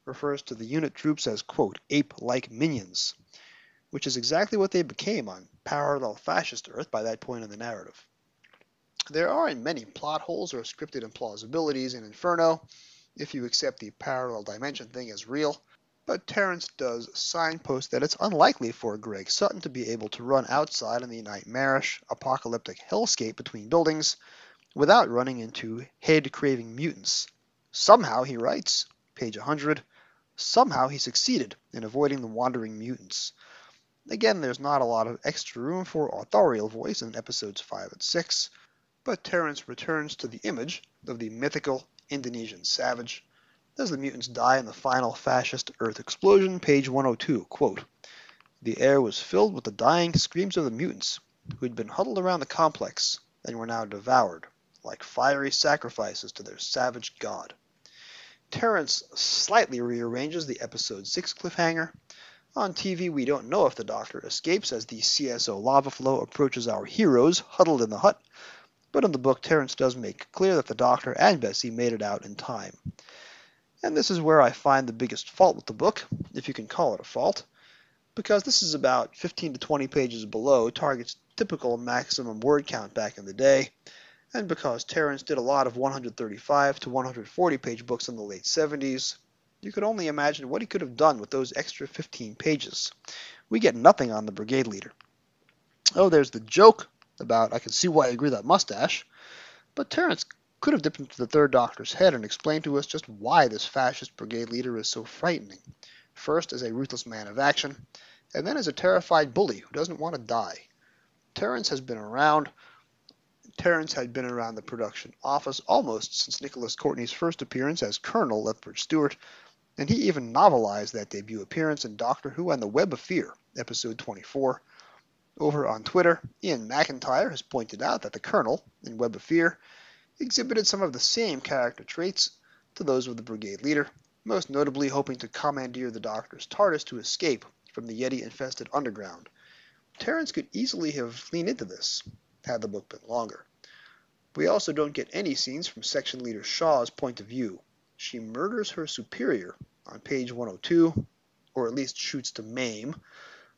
refers to the unit troops as, quote, ape-like minions, which is exactly what they became on parallel fascist Earth by that point in the narrative. There aren't many plot holes or scripted implausibilities in Inferno, if you accept the parallel dimension thing as real, but Terrence does signpost that it's unlikely for Greg Sutton to be able to run outside in the nightmarish, apocalyptic hellscape between buildings without running into head-craving mutants. Somehow, he writes, page 100, somehow he succeeded in avoiding the wandering mutants. Again, there's not a lot of extra room for authorial voice in episodes 5 and 6, but Terrence returns to the image of the mythical Indonesian savage as the mutants die in the final fascist Earth explosion, page 102, quote, the air was filled with the dying screams of the mutants, who had been huddled around the complex and were now devoured, like fiery sacrifices to their savage god. Terrence slightly rearranges the episode 6 cliffhanger. On TV, we don't know if the Doctor escapes as the CSO lava flow approaches our heroes huddled in the hut, but in the book, Terrence does make clear that the Doctor and Bessie made it out in time. And this is where I find the biggest fault with the book, if you can call it a fault, because this is about 15 to 20 pages below Target's typical maximum word count back in the day, and because Terrence did a lot of 135 to 140 page books in the late 70s, you could only imagine what he could have done with those extra 15 pages. We get nothing on the brigade leader. Oh, there's the joke about I can see why I agree with that mustache, but Terrence could have dipped into the Third Doctor's head and explained to us just why this fascist brigade leader is so frightening. First as a ruthless man of action, and then as a terrified bully who doesn't want to die. Terrence had been around the production office almost since Nicholas Courtney's first appearance as Colonel Lethbridge Stewart, and he even novelized that debut appearance in Doctor Who and the Web of Fear, episode 24. Over on Twitter, Ian McIntyre has pointed out that the Colonel, in Web of Fear, exhibited some of the same character traits to those of the brigade leader, most notably hoping to commandeer the Doctor's TARDIS to escape from the Yeti-infested underground. Terrence could easily have leaned into this, had the book been longer. We also don't get any scenes from Section Leader Shaw's point of view. She murders her superior on page 102, or at least shoots to maim,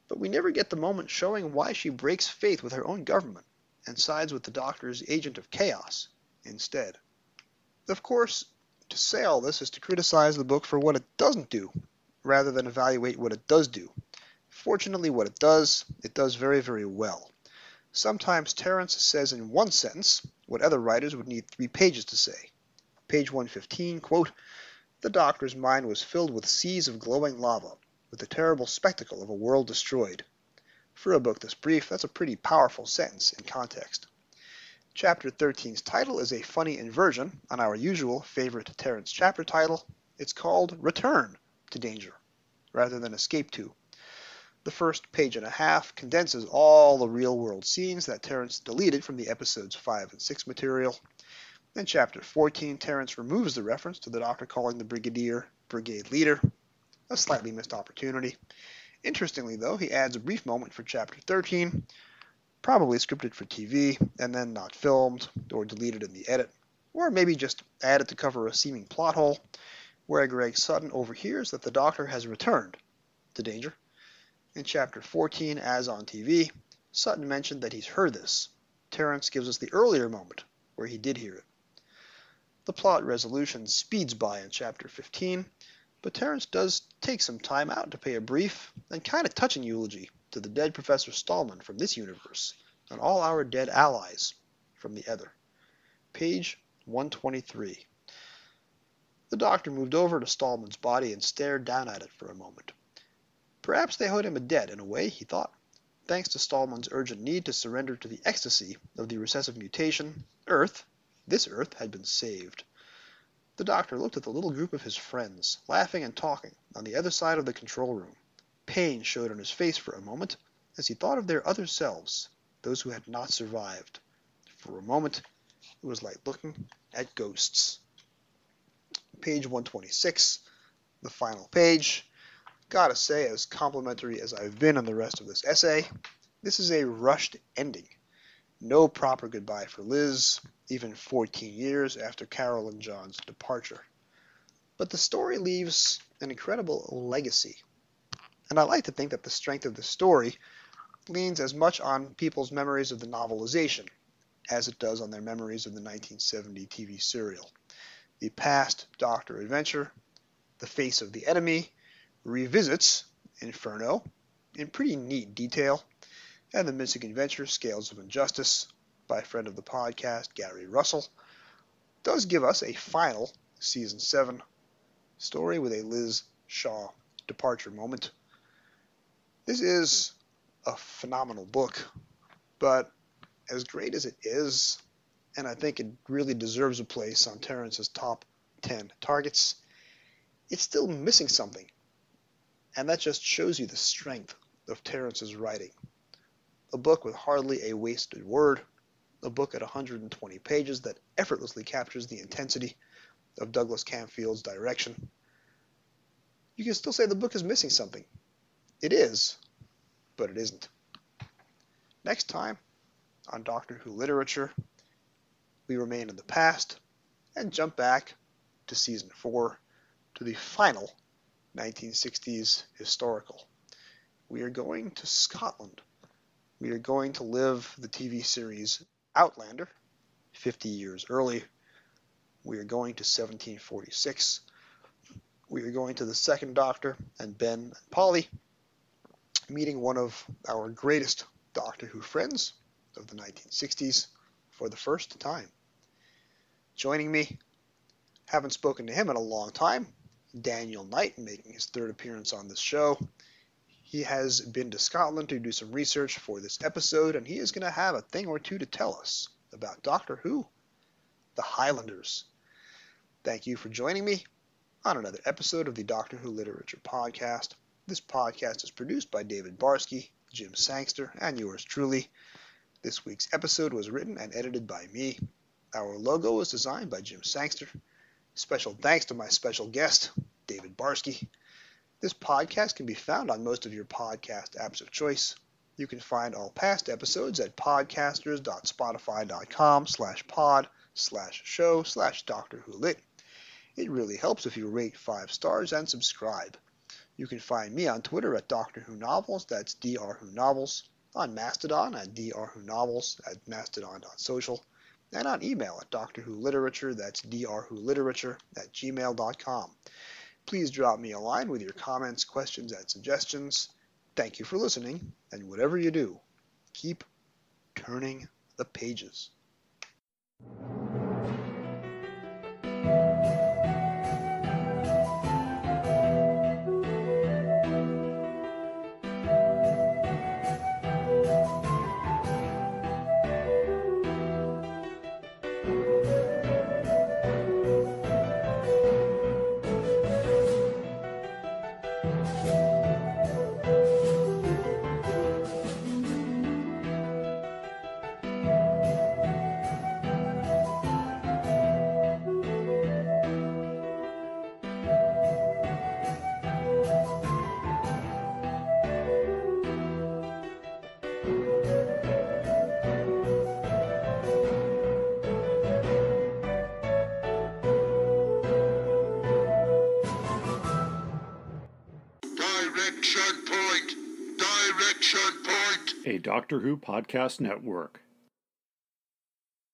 but we never get the moment showing why she breaks faith with her own government and sides with the Doctor's agent of chaos instead. Of course, to say all this is to criticize the book for what it doesn't do, rather than evaluate what it does do. Fortunately, what it does very, very well. Sometimes Terrence says in one sentence what other writers would need 3 pages to say. Page 115, quote, the Doctor's mind was filled with seas of glowing lava, with the terrible spectacle of a world destroyed. For a book this brief, that's a pretty powerful sentence in context. Chapter 13's title is a funny inversion on our usual favorite Terrence chapter title. It's called Return to Danger, rather than Escape to. The first page and a half condenses all the real-world scenes that Terrence deleted from the episodes 5 and 6 material. In chapter 14, Terrence removes the reference to the Doctor calling the Brigadier brigade leader, a slightly missed opportunity. Interestingly, though, he adds a brief moment for chapter 13, probably scripted for TV, and then not filmed or deleted in the edit, or maybe just added to cover a seeming plot hole, where Greg Sutton overhears that the Doctor has returned to danger. In chapter 14, as on TV, Sutton mentioned that he's heard this. Terrence gives us the earlier moment where he did hear it. The plot resolution speeds by in chapter 15, but Terrence does take some time out to pay a brief and kind of touching eulogy to the dead Professor Stallman from this universe and all our dead allies from the other. Page 123. The Doctor moved over to Stallman's body and stared down at it for a moment. Perhaps they owed him a debt in a way, he thought. Thanks to Stallman's urgent need to surrender to the ecstasy of the recessive mutation, Earth, this Earth, had been saved. The Doctor looked at the little group of his friends, laughing and talking, on the other side of the control room. Pain showed on his face for a moment as he thought of their other selves, those who had not survived. For a moment, it was like looking at ghosts. Page 126, the final page. Gotta say, as complimentary as I've been on the rest of this essay, this is a rushed ending. No proper goodbye for Liz, even 14 years after Carol and John's departure. But the story leaves an incredible legacy. And I like to think that the strength of the story leans as much on people's memories of the novelization as it does on their memories of the 1970 TV serial. The past Doctor adventure, The Face of the Enemy, revisits Inferno in pretty neat detail, and The Missing Adventure, Scales of Injustice, by a friend of the podcast, Gary Russell, does give us a final Season 7 story with a Liz Shaw departure moment. This is a phenomenal book, but as great as it is, and I think it really deserves a place on Terrence's top 10 targets, it's still missing something. And that just shows you the strength of Terrence's writing. A book with hardly a wasted word, a book at 120 pages that effortlessly captures the intensity of Douglas Camfield's direction. You can still say the book is missing something. It is, but it isn't. Next time on Doctor Who Literature, we remain in the past and jump back to Season 4, to the final 1960s historical. We are going to Scotland. We are going to live the TV series Outlander, 50 years early. We are going to 1746. We are going to the Second Doctor and Ben and Polly, meeting one of our greatest Doctor Who friends of the 1960s for the first time. Joining me, haven't spoken to him in a long time, Daniel Knight, making his third appearance on this show. He has been to Scotland to do some research for this episode, and he is going to have a thing or two to tell us about Doctor Who, the Highlanders. Thank you for joining me on another episode of the Doctor Who Literature Podcast. This podcast is produced by David Barsky, Jim Sangster, and yours truly. This week's episode was written and edited by me. Our logo was designed by Jim Sangster. Special thanks to my special guest, David Barsky. This podcast can be found on most of your podcast apps of choice. You can find all past episodes at podcasters.spotify.com/pod/show/Doctor Who Lit. It really helps if you rate 5 stars and subscribe. You can find me on Twitter at Doctor Who Novels, that's Dr. Who Novels, on Mastodon at Dr. Who Novels at mastodon.social, and on email at Doctor Who Literature, that's drwholiterature@gmail.com. Please drop me a line with your comments, questions, and suggestions. Thank you for listening, and whatever you do, keep turning the pages. Direction point! Direction point! A Doctor Who Podcast Network.